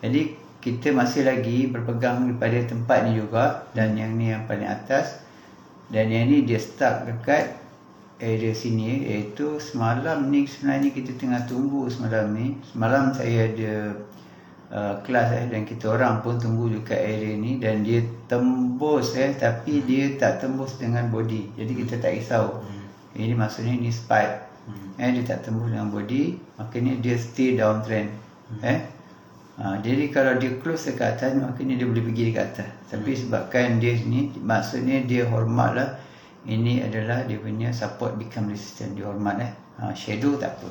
Jadi kita masih lagi berpegang pada tempat ni juga. Dan yang ni yang paling atas, dan yang ni dia stuck dekat area sini, iaitu semalam ni sebenarnya kita tengah tunggu semalam ni. Semalam saya ada kelas dan kita orang pun tunggu dekat area ni, dan dia tembus tapi dia tak tembus dengan body. Jadi kita tak risau. Ini maksudnya ni spike. Dia tak tembus dengan body, maknanya dia stay downtrend. Jadi kalau dia close dekat atas, maknanya dia boleh pergi dekat atas. Tapi sebabkan dia ni, maksudnya dia hormat lah. Ini adalah dia punya support become resistant. Dia hormat shadow tak apa.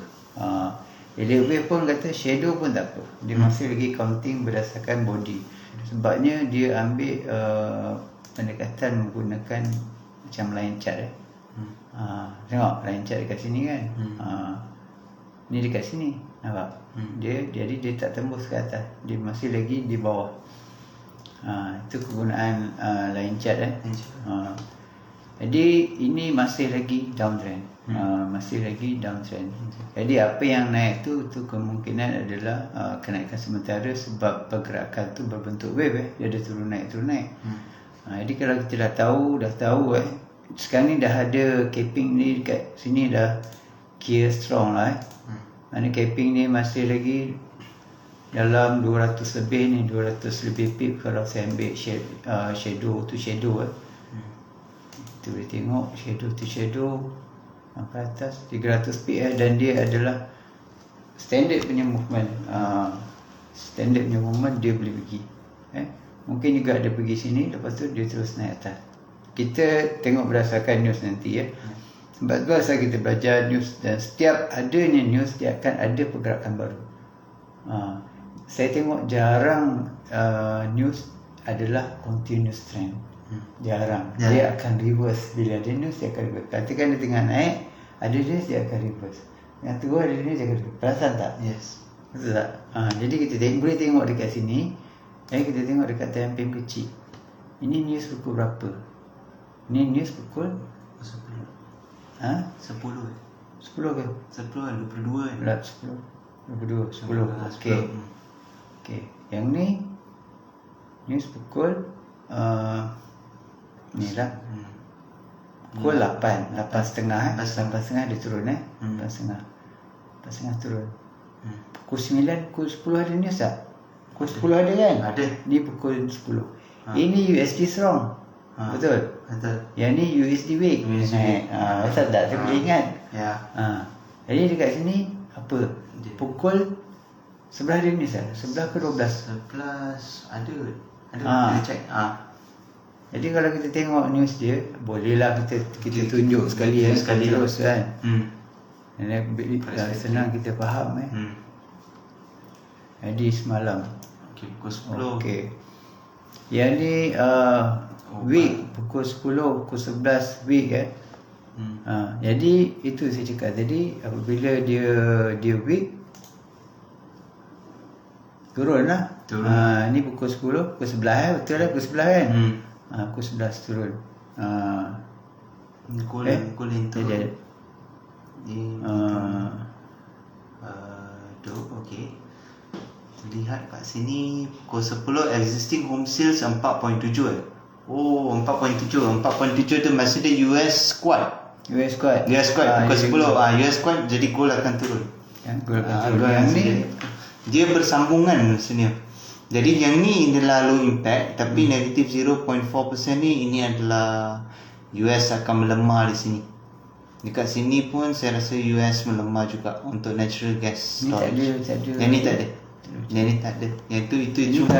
Elliott Wave pun kata shadow pun tak apa. Dia masih lagi counting berdasarkan body. Sebabnya dia ambil pendekatan menggunakan macam line chart. Tengok line chart dekat sini kan. Ni dekat sini, nampak? Jadi dia tak tembus ke atas. Dia masih lagi di bawah. Itu kegunaan line chart Jadi ini masih lagi downtrend. Masih lagi downtrend. Jadi apa yang naik tu kemungkinan adalah kenaikan sementara, sebab pergerakan tu berbentuk wave Dia ada turun naik. Jadi kalau kita dah tahu sekarang ni dah ada capping ni dekat sini, dah kira strong lah Mana capping ni masih lagi dalam 200 lebih ni, 200 lebih pip kalau saya ambil shadow tu shadow Kita boleh tengok shadow tu shadow sampai atas 300 pip dan dia adalah standard punya movement. Standard punya movement dia boleh pergi. Mungkin juga dia pergi sini, lepas tu dia terus naik atas. Kita tengok berdasarkan news nanti Sebab tu asal kita belajar news, dan setiap adanya news dia akan ada pergerakan baru. Saya tengok jarang news adalah continuous trend. Jarang. Dia akan reverse. Bila ada news dia akan reverse. Katakan dia tengah naik, ada news dia akan reverse. Yang turun ada news dia akan reverse. Perasan tak? Yes. Betul tak? Jadi kita boleh tengok dekat sini. Kita tengok dekat time frame kecil. Ini news pukul berapa? Ini news pukul 10. 10 ke? 10 22 kan? 10 Okey. Yang ni news pukul ni lah. Pukul 8.30 8.30 dia turun 8.30 turun. Pukul 9, pukul 10 ada news tak? Pukul 10 ada kan? Ada. Ni pukul 10. Ini USD strong. Betul. Yang ni USD weak. Betul tak? Saya boleh ingat. Jadi dekat sini apa? Pukul sebelah dia ni sah? 11 ke 12? 11 ada. Kita check. Jadi kalau kita tengok news dia, bolehlah kita tunjuk sekali terus kan. Senang kita faham Jadi semalam. Pukul 10. Okey. Yang ni week pukul 10, pukul 11 week jadi itu saya cakap tadi, apabila dia week turun lah. Ni pukul 10, pukul 11 betul lah, pukul 11 kan. Pukul 11 turun. Pukul yang turun. Okey. Lihat kat sini pukul 10 existing home sales 4.7 4.7 tu maksudnya US squad pukul 10 US squad, jadi gold akan turun. Gold akan turun. Yang ni dia bersambungan sini. Jadi yang ni adalah low impact, tapi negatif 0.4% ni, ini adalah US akan melemah di sini. Dekat sini pun saya rasa US melemah juga untuk natural gas storage. Yang ni tak ada. Yang tu itu cuma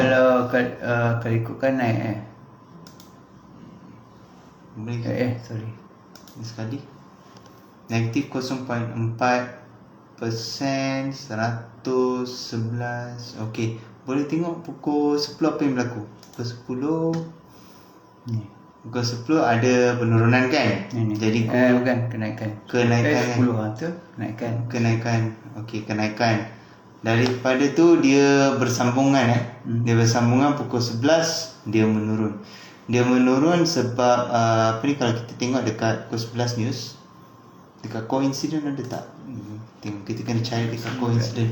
kalau ikutkan naik sorry. Ini sekali negatif 0.4%, 111. Okey, boleh tengok pukul 10 apa yang berlaku. Pukul 10 ada penurunan kan? Jadi bukan kenaikan 10 tu kenaikan. Okey, kenaikan. Daripada tu dia bersambungan Dia bersambungan pukul 11 dia menurun. Dia menurun sebab apa ni, kalau kita tengok dekat pukul 11 news, dekat coincident ada tak? Tengok, kita kena cari dekat coincident.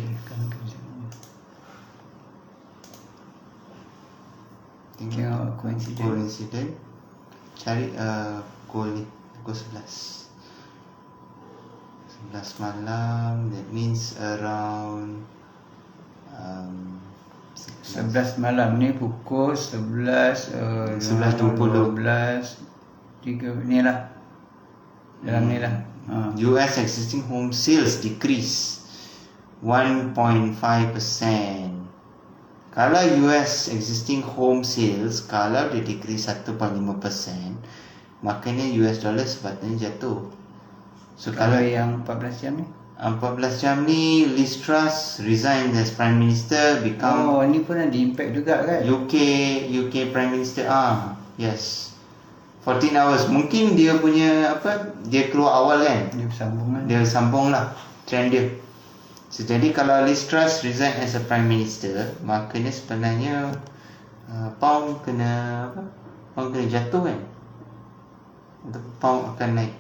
Tengok coincident. Cari pukul 11 malam. That means around 11 malam ni pukul 11 11.20. 3 ni lah. Dalam ni lah. US existing home sales decrease 1.5%. Kalau US existing home sales kalau dia decrease 1.5%, maknanya US dollar sepatutnya jatuh. So Kalau yang 14 jam ni? 14 jam ni Liz Truss resign as Prime Minister, become Ni pun ada impact juga kan? UK Prime Minister. Yes. 14 hours. Mungkin dia punya dia keluar awal kan. Dia bersambung kan? Dia sambung lah trend dia. So, jadi kalau Liz Truss resign as a Prime Minister, maknanya sebenarnya pound kena jatuh kan. Atau pound akan naik.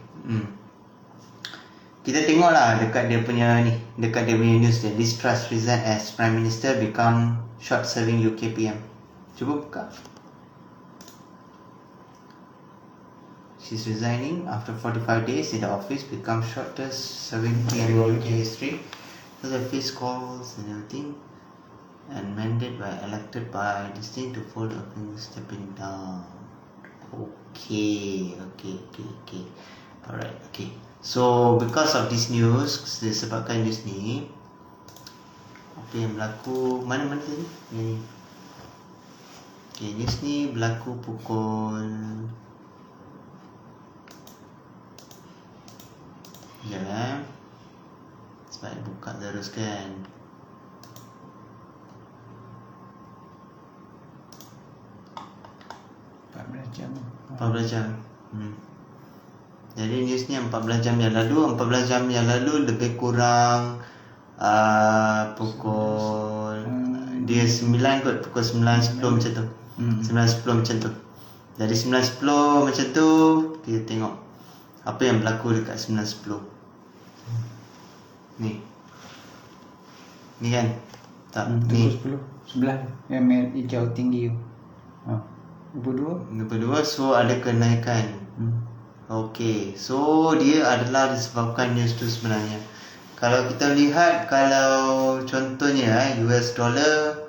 Kita tengoklah dekat dia punya news dia. Liz Truss resign as Prime Minister, become short serving UK PM. Cuba buka. She's resigning after 45 days in the office, become shortest serving PM in UK history. So the face calls and everything, and mandated by elected by distinct to fold of stepping down. Okay. Alright, okay. So because of this news, disebabkan news ni, apa yang berlaku, mana tadi? Ni. Okay, news ni berlaku pukul sebab buka terus kan. jam. 14 jam. Jadi news ni 14 jam yang lalu. 14 jam yang lalu lebih kurang pukul dia 9 kot, pukul 9.10 macam tu. 9.10 macam tu. Dari 9.10 macam tu kita tengok apa yang berlaku dekat 9.10. Ni kan. Tak, ni 10 sebelah yang merah hijau tinggi tu. 22. So ada kenaikan. Okey, so dia adalah disebabkan news tu sebenarnya. Kalau kita lihat, kalau contohnya US dollar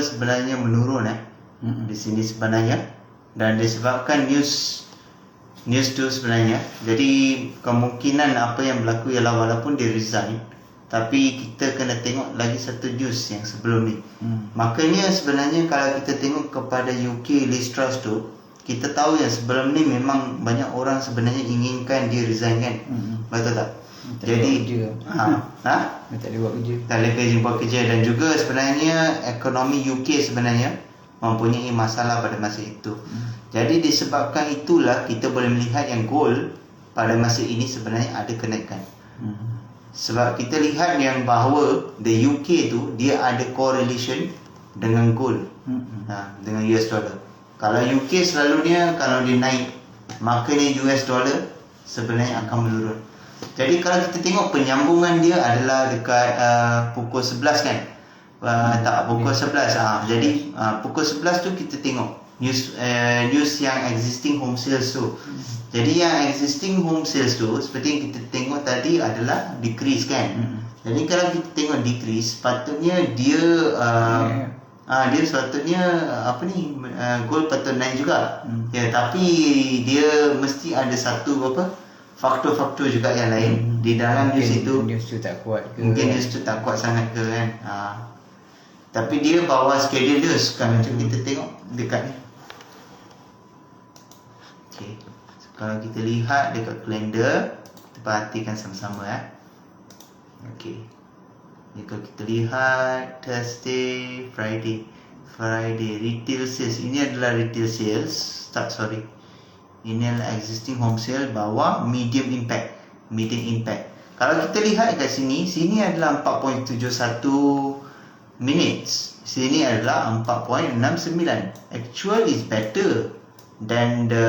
sebenarnya menurun di sini sebenarnya, dan disebabkan news tu sebenarnya. Jadi kemungkinan apa yang berlaku ialah walaupun dia resign, tapi kita kena tengok lagi satu news yang sebelum ni. Makanya sebenarnya kalau kita tengok kepada UK Liz Truss tu, kita tahu yang sebelum ni memang banyak orang sebenarnya inginkan dia resign kan. Betul tak? Jadi dia tak boleh buat kerja. Tak boleh buat kerja, dan juga sebenarnya ekonomi UK sebenarnya mempunyai masalah pada masa itu. Jadi disebabkan itulah kita boleh melihat yang gold pada masa ini sebenarnya ada kenaikan. Sebab kita lihat yang bahawa the UK tu dia ada correlation dengan gold, dengan US dollar. Kalau UK selalunya kalau dia naik, maknanya US dollar sebenarnya akan menurun. Jadi kalau kita tengok penyambungan dia adalah dekat pukul 11 kan. Tak, pukul 11. Jadi pukul 11 tu kita tengok news yang existing home sales tu. Jadi yang existing home sales tu seperti yang kita tengok tadi adalah decrease kan. Jadi kalau kita tengok decrease, patutnya dia dia sepatutnya gold patut naik juga. Ya, tapi dia mesti ada satu faktor-faktor juga yang lain di dalam news itu. News tu tak kuat ke? Mungkin news tu tak kuat sangat ke kan. Tapi dia bawa schedule news kan, macam kita tengok dekat ni. Okay. So, kalau kita lihat dekat kalender, kita perhatikan sama-sama Okay. Jadi kalau kita lihat Thursday, Friday retail sales. Ini adalah retail sales. Ini adalah existing home sale, bawah medium impact. Kalau kita lihat kat sini adalah 4.71 minutes. Sini adalah 4.69. Actual is better than the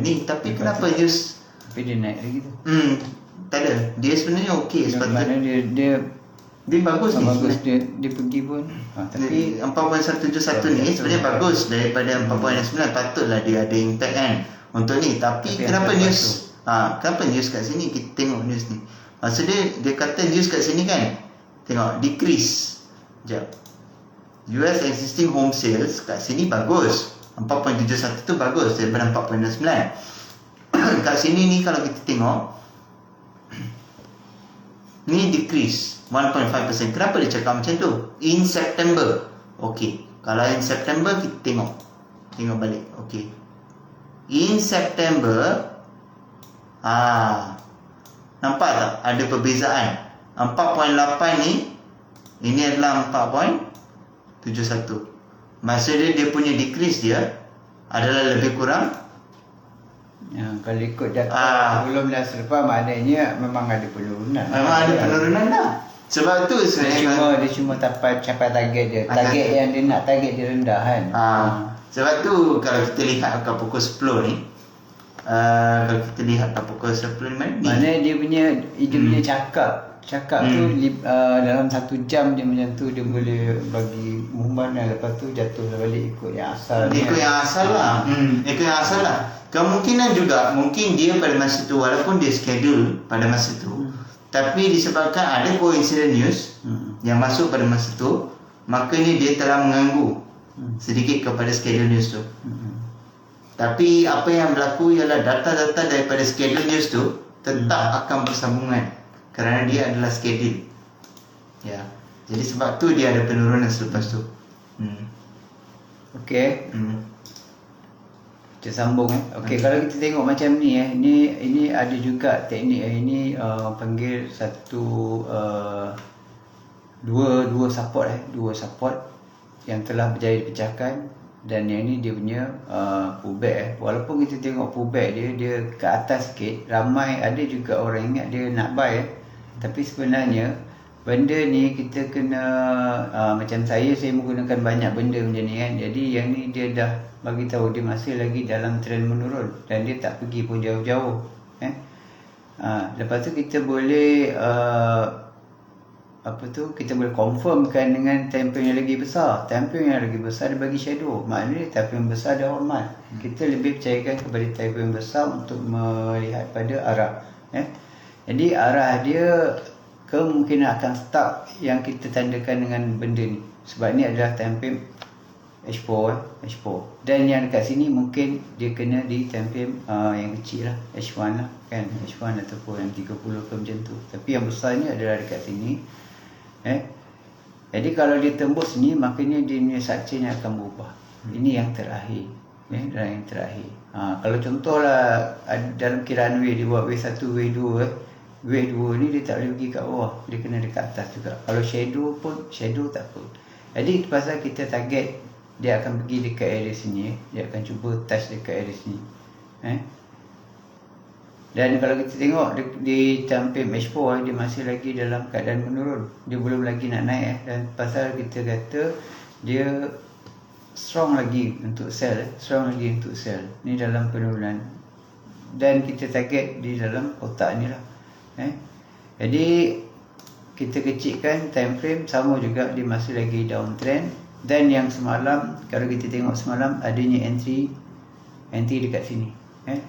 ni. Tapi kenapa news? Tapi dia naik lagi tu. Tak ada. Dia sebenarnya okey. Mana dia bagus ni. Bagus dia pergi pun. Tapi 4.171 ni sebenarnya bagus daripada 4.9. Patutlah dia ada impact kan untuk ni. Tapi kenapa news? Kenapa news kat sini? Kita tengok news ni. Maksud dia kata news kat sini kan, tengok decrease. Sekejap. US existing home sales kat sini bagus. 4.71 tu bagus daripada 4.9. Kat sini ni kalau kita tengok ni decrease 1.5%. Kenapa dia cakap macam tu? In September. Okey. Kalau in September kita tengok balik. Okey. In September nampak tak ada perbezaan? 4.8 ni ini adalah 4.71. Maksudnya dia punya decrease dia adalah lebih kurang kalau ikut data sebelum dan selepas, maknanya memang ada penurunan. Memang ada penurunan dah. Sebab tu sebenarnya dia cuma capai target dia. Target yang dia nak, target dia rendah kan. Sebab tu kalau kita lihat kat pukul 10 ni, kalau kita lihat kat pukul 10 ni, mana dia punya cakap tu dalam 1 jam dia macam tu, dia boleh bagi umuman dan lepas tu jatuh balik ikut yang asal. Ikut yang asal lah. Ikut yang asal lah. Kemungkinan juga mungkin dia pada masa tu, walaupun dia schedule pada masa tu, tapi disebabkan ada coincident news yang masuk pada masa tu, maka ni dia telah mengganggu sedikit kepada schedule news tu. Tapi apa yang berlaku ialah data-data daripada schedule news tu tetap akan bersambungan kerana dia adalah schedule. Ya. Jadi sebab tu dia ada penurunan selepas tu. Okey. Kita sambung Okey, kalau kita tengok macam ni ini ada juga teknik ini panggil satu dua support dua support yang telah berjaya dipecahkan, dan yang ni dia punya pullback walaupun kita tengok pullback dia ke atas sikit, ramai ada juga orang ingat dia nak buy tapi sebenarnya benda ni kita kena macam saya menggunakan banyak benda macam ni kan. Jadi yang ni dia dah bagi tahu dia masih lagi dalam trend menurun dan dia tak pergi pun jauh-jauh. Lepas tu kita boleh kita boleh confirmkan dengan time frame yang lagi besar. Time frame yang lagi besar dia bagi shadow. Maknanya time frame besar dah hormat. Kita lebih percayakan kepada time frame besar untuk melihat pada arah. Jadi arah dia kemungkinan akan stuck yang kita tandakan dengan benda ni. Sebab ni adalah time frame H4 dan yang dekat sini mungkin dia kena di time frame yang kecil lah, H1 lah kan, H1 ataupun yang 30 ke macam tu. Tapi yang besarnya adalah dekat sini. Jadi kalau dia tembus ni, maknanya dia punya structure ni akan berubah. Ini yang terakhir. Dalam yang terakhir. Kalau contohlah dalam kiraan wave dia buat wave 1, wave 2 wave 2 ni dia tak boleh pergi kat bawah, dia kena dekat atas juga. Kalau shadow tak apa. Jadi pasal kita target dia akan pergi dekat area sini, dia akan cuba touch dekat area sini. Dan kalau kita tengok di time frame H4 dia masih lagi dalam keadaan menurun, dia belum lagi nak naik dan pasal kita kata dia strong lagi untuk sell, ni dalam penurunan dan kita target di dalam kotak ni lah. Jadi kita kecilkan time frame, sama juga dia masih lagi downtrend. Dan yang semalam, kalau kita tengok semalam adanya entry dekat sini.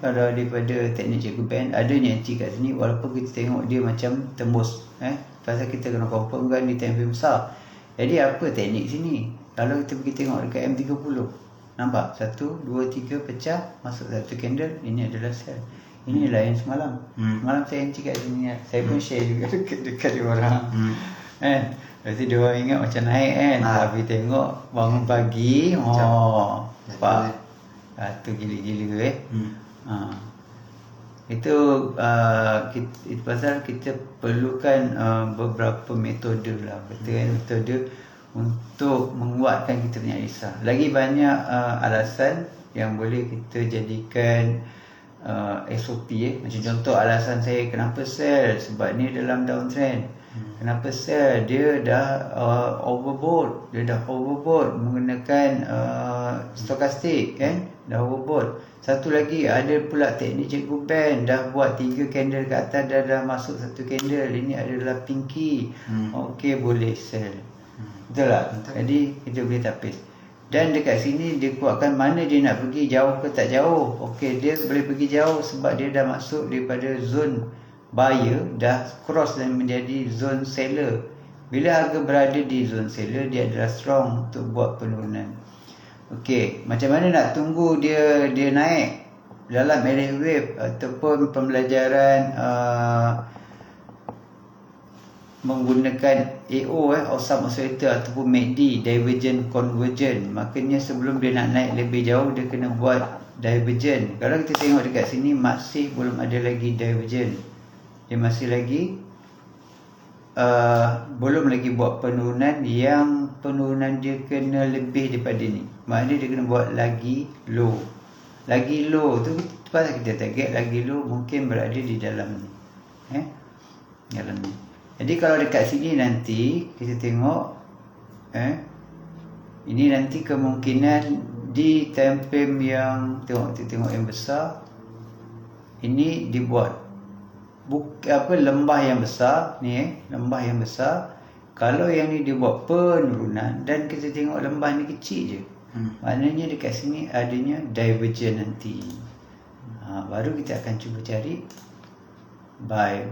Kalau daripada teknik cikgu Ben adanya entry kat sini, walaupun kita tengok dia macam tembus. Pasal kita kena confirmkan di time frame besar. Jadi apa teknik sini? Kalau kita pergi tengok dekat M30, nampak 1, 2, 3 pecah, masuk satu candle, ini adalah sell. Inilah yang semalam. Semalam saya entry kat sini. Saya pun share juga dekat dia orang. Lepas tu dia orang ingat macam naik kan. Tapi tengok bangun pagi, nampak tu gila-gila Itu pasal kita perlukan beberapa metode lah, betul kan, metode untuk menguatkan kita punya risau. Lagi banyak alasan yang boleh kita jadikan SOP Macam contoh alasan saya kenapa sell, sebab ni dalam downtrend. Kenapa sell? Dia dah overbought. Menggunakan stokastik kan, dah overbought. Satu lagi ada pula teknik cikgu Ben, dah buat 3 candle ke atas, dah masuk satu candle, ini adalah pinky. Okey, boleh sell. Betul tak? Jadi kita boleh tapis. Dan dekat sini dia kuatkan mana dia nak pergi, jauh ke tak jauh. Okey, dia boleh pergi jauh sebab dia dah masuk daripada zone buyer, dah cross dan menjadi zone seller. Bila harga berada di zone seller, dia adalah strong untuk buat penurunan. Okey, macam mana nak tunggu dia naik dalam Elliott Wave ataupun pembelajaran menggunakan AO Awesome Oscillator ataupun MACD, Divergent Convergent. Makanya sebelum dia nak naik lebih jauh, dia kena buat Divergent. Kalau kita tengok dekat sini, masih belum ada lagi Divergent. Dia masih lagi belum lagi buat penurunan yang penurunan dia kena lebih daripada ni. Maknanya dia kena buat lagi low. Lagi low tu pasal kita target lagi low mungkin berada di dalam ni. Dalam ni. Jadi kalau dekat sini nanti kita tengok ini nanti kemungkinan di time frame yang tengok yang besar ini dibuat lembah yang besar ni lembah yang besar. Kalau yang ni dibuat penurunan dan kita tengok lembah ni kecil je, maknanya dekat sini adanya divergent nanti. Baru kita akan cuba cari buy.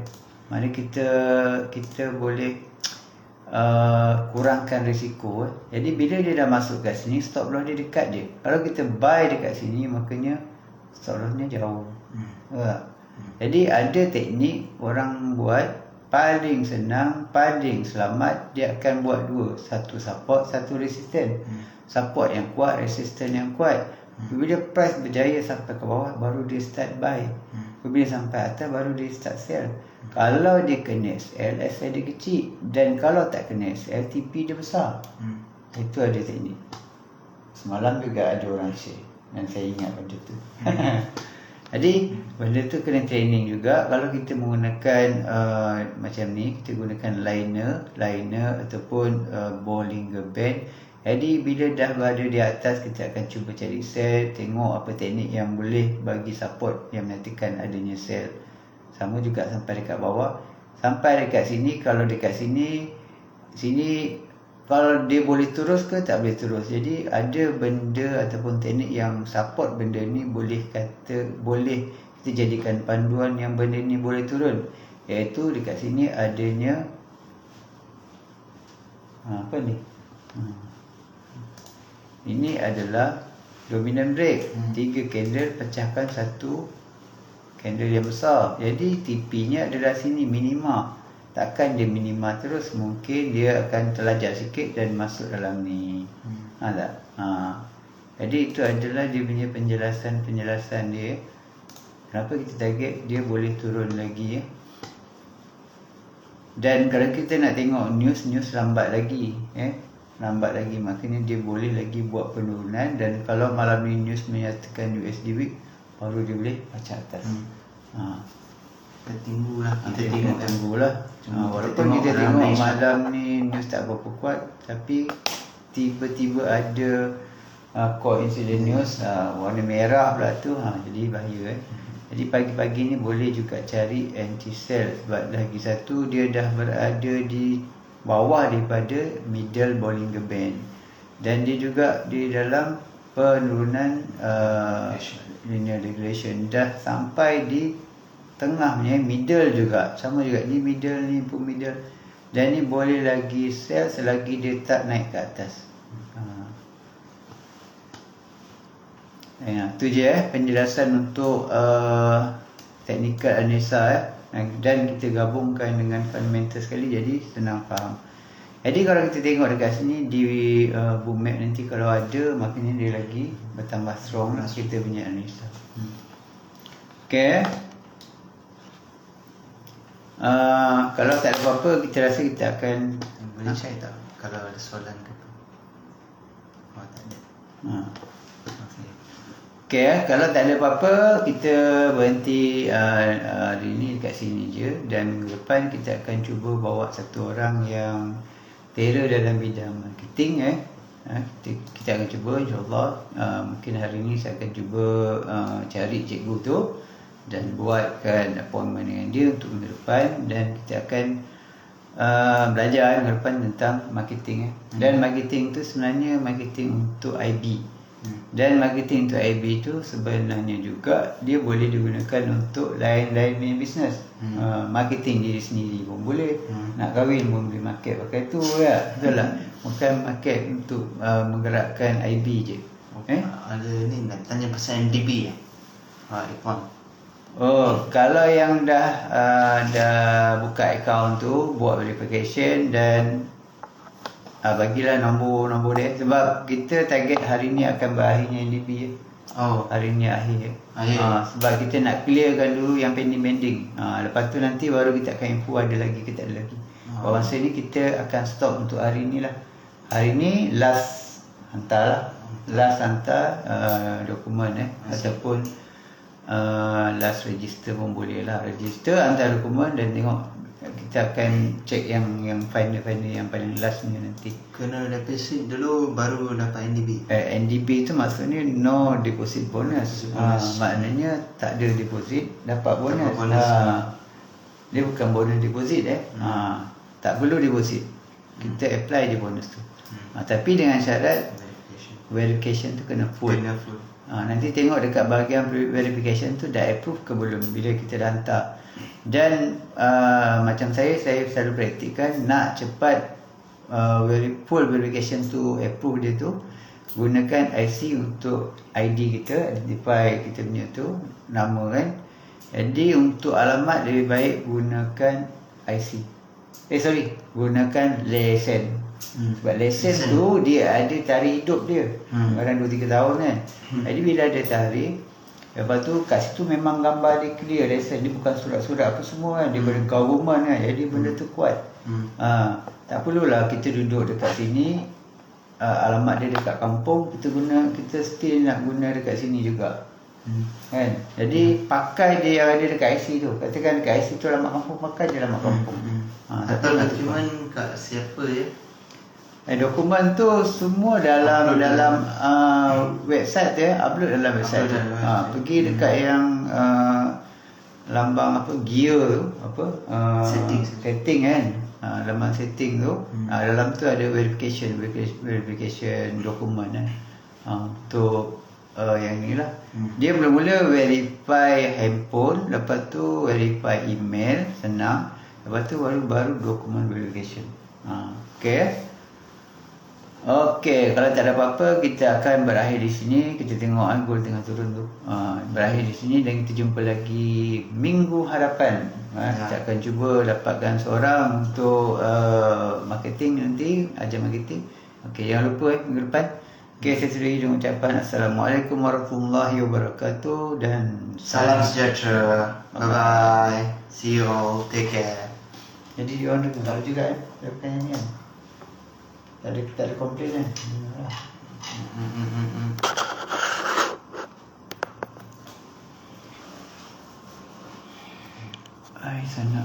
Mana kita boleh kurangkan risiko. Jadi bila dia dah masuk kat sini, stop loss dia dekat je. Kalau kita buy dekat sini, makanya stop lossnya jauh. Jadi ada teknik orang buat paling senang, paling selamat, dia akan buat dua. Satu support, satu resistance. Support yang kuat, resistance yang kuat. Bila price berjaya sampai ke bawah, baru dia start buy. Bila sampai atas, baru dia start sell. Kalau dia kena SL, SL dia kecil. Dan kalau tak kena SL, TP dia besar. Itu ada teknik. Semalam juga ada orang share dan saya ingat benda tu. Jadi benda tu kena training juga. Kalau kita menggunakan macam ni, kita gunakan liner ataupun Bollinger Band. Jadi bila dah berada di atas, kita akan cuba cari sell, tengok apa teknik yang boleh bagi support yang menantikan adanya sell. Sama juga sampai dekat bawah. Sampai dekat sini, kalau dekat sini kalau dia boleh terus ke tak boleh terus. Jadi ada benda ataupun teknik yang support benda ni, boleh kita jadikan panduan yang benda ni boleh turun. Iaitu dekat sini adanya apa ni? Ini adalah dominant break. 3 candle pecahkan satu candle yang besar. Jadi TP-nya adalah sini minima. Takkan dia minima terus, mungkin dia akan terlajak sikit dan masuk dalam ni. Tak? Jadi itu adalah dia punya penjelasan dia. Kenapa kita target dia boleh turun lagi. Dan kalau kita nak tengok news lambat lagi. Lambat lagi, maknanya dia boleh lagi buat penurunan. Dan kalau malam ni news menyatakan USD week, baru dia boleh baca atas. Kita tunggulah. Walaupun kita tengok malam ni news tak berapa kuat, tapi tiba-tiba ada coincident news warna merah pula tu, jadi bahaya. Jadi pagi-pagi ni boleh juga cari anti sell. Sebab lagi satu, dia dah berada di bawah daripada middle Bollinger Band. Dan dia juga di dalam penurunan linear regression. Dah sampai di tengah punya middle juga. Sama juga ni middle, ni pun middle. Dan ni boleh lagi sell selagi dia tak naik ke atas. Itu je penjelasan untuk technical analisa dan kita gabungkan dengan fundamental sekali, jadi senang faham. Jadi kalau kita tengok dekat sini di bookmap nanti kalau ada, maknanya dia lagi bertambah strong kita punya analisa. Okay. Kalau tak ada apa-apa, kita rasa kita akan boleh share tak kalau ada soalan ke apa? Tak ada. Okay, kalau tak ada apa-apa, kita berhenti hari ni dekat sini je. Dan minggu depan kita akan cuba bawa satu orang yang terror dalam bidang marketing. Kita akan cuba, insyaAllah. Mungkin hari ni saya akan cuba cari cikgu tu dan buatkan appointment dengan dia untuk minggu depan. Dan kita akan belajar minggu depan tentang marketing. Dan marketing tu sebenarnya marketing untuk IB. Dan marketing untuk IB tu sebenarnya juga dia boleh digunakan untuk lain-lain punya bisnes. Marketing diri sendiri pun boleh. Nak kahwin pun boleh market pakai tu ya. Betul tak? Bukan market untuk menggerakkan IB je. Ada ni nak tanya pasal MDB ya. Ikhwan. Kalau yang dah buka akaun tu, buat verification dan bagilah nombor dia, sebab kita target hari ni akan berakhirnya NDP. Hari ni akhir. Sebab kita nak clearkan dulu yang pending. Lepas tu nanti baru kita akan info ada lagi ke tak ada lagi. Masa ni kita akan stop untuk hari ni lah. Hari ni last hantar dokumen ataupun last register pun boleh lah. Register, hantar dokumen dan tengok. Kita akan check yang final yang paling last ni nanti. Kena deposit dulu baru dapat NDB. NDB tu maksudnya no deposit bonus. Maknanya tak ada deposit dapat bonus. Dia bukan bonus deposit tak perlu deposit. Kita apply je bonus tu. Tapi dengan syarat verification tu kena full. Nanti tengok dekat bahagian verification tu dah approve ke belum bila kita dah hantar. Dan macam saya selalu praktikkan, nak cepat full verification tu approve dia tu, gunakan IC untuk ID kita, identify kita punya tu, nama kan. Jadi untuk alamat lebih baik gunakan IC. Gunakan lesen. Sebab lesen tu dia ada tarikh hidup dia. Kadang 2-3 tahun kan. Jadi bila ada tarikh, lepas tu kat situ memang gambar dia clear lesen. Dia bukan surat-surat apa semua kan. Daripada government kan. Jadi benda tu kuat. Tak perlulah kita duduk dekat sini, alamat dia dekat kampung, kita still nak guna dekat sini juga. Kan? Jadi pakai dia yang ada dekat IC tu. Katakan dekat IC tu alamat kampung, pakai je alamat kampung. Atau dokumen kat siapa ya? Dokumen tu semua dalam website dia, upload dalam website. Pergi dekat yang lambang gear tu, setting kan. Laman setting tu, dalam tu ada verification dokumen kan. Untuk yang ni lah. Dia mula-mula verify handphone, lepas tu verify email, senang. Lepas tu baru dokumen verification. Okey, kalau tak ada apa-apa, kita akan berakhir di sini. Kita tengok gol tengah turun tu. Berakhir di sini dan kita jumpa lagi minggu hadapan. Kita akan cuba dapatkan seorang untuk marketing nanti, ajar marketing. Okey, jangan lupa minggu depan. Okey, saya sudahi dengan ucapan Assalamualaikum warahmatullahi wabarakatuh dan salam sejahtera. Bye-bye. See you all. Take care. Jadi orang dengar juga lepas ni kan. Tak ada komplain kan. Ai sana.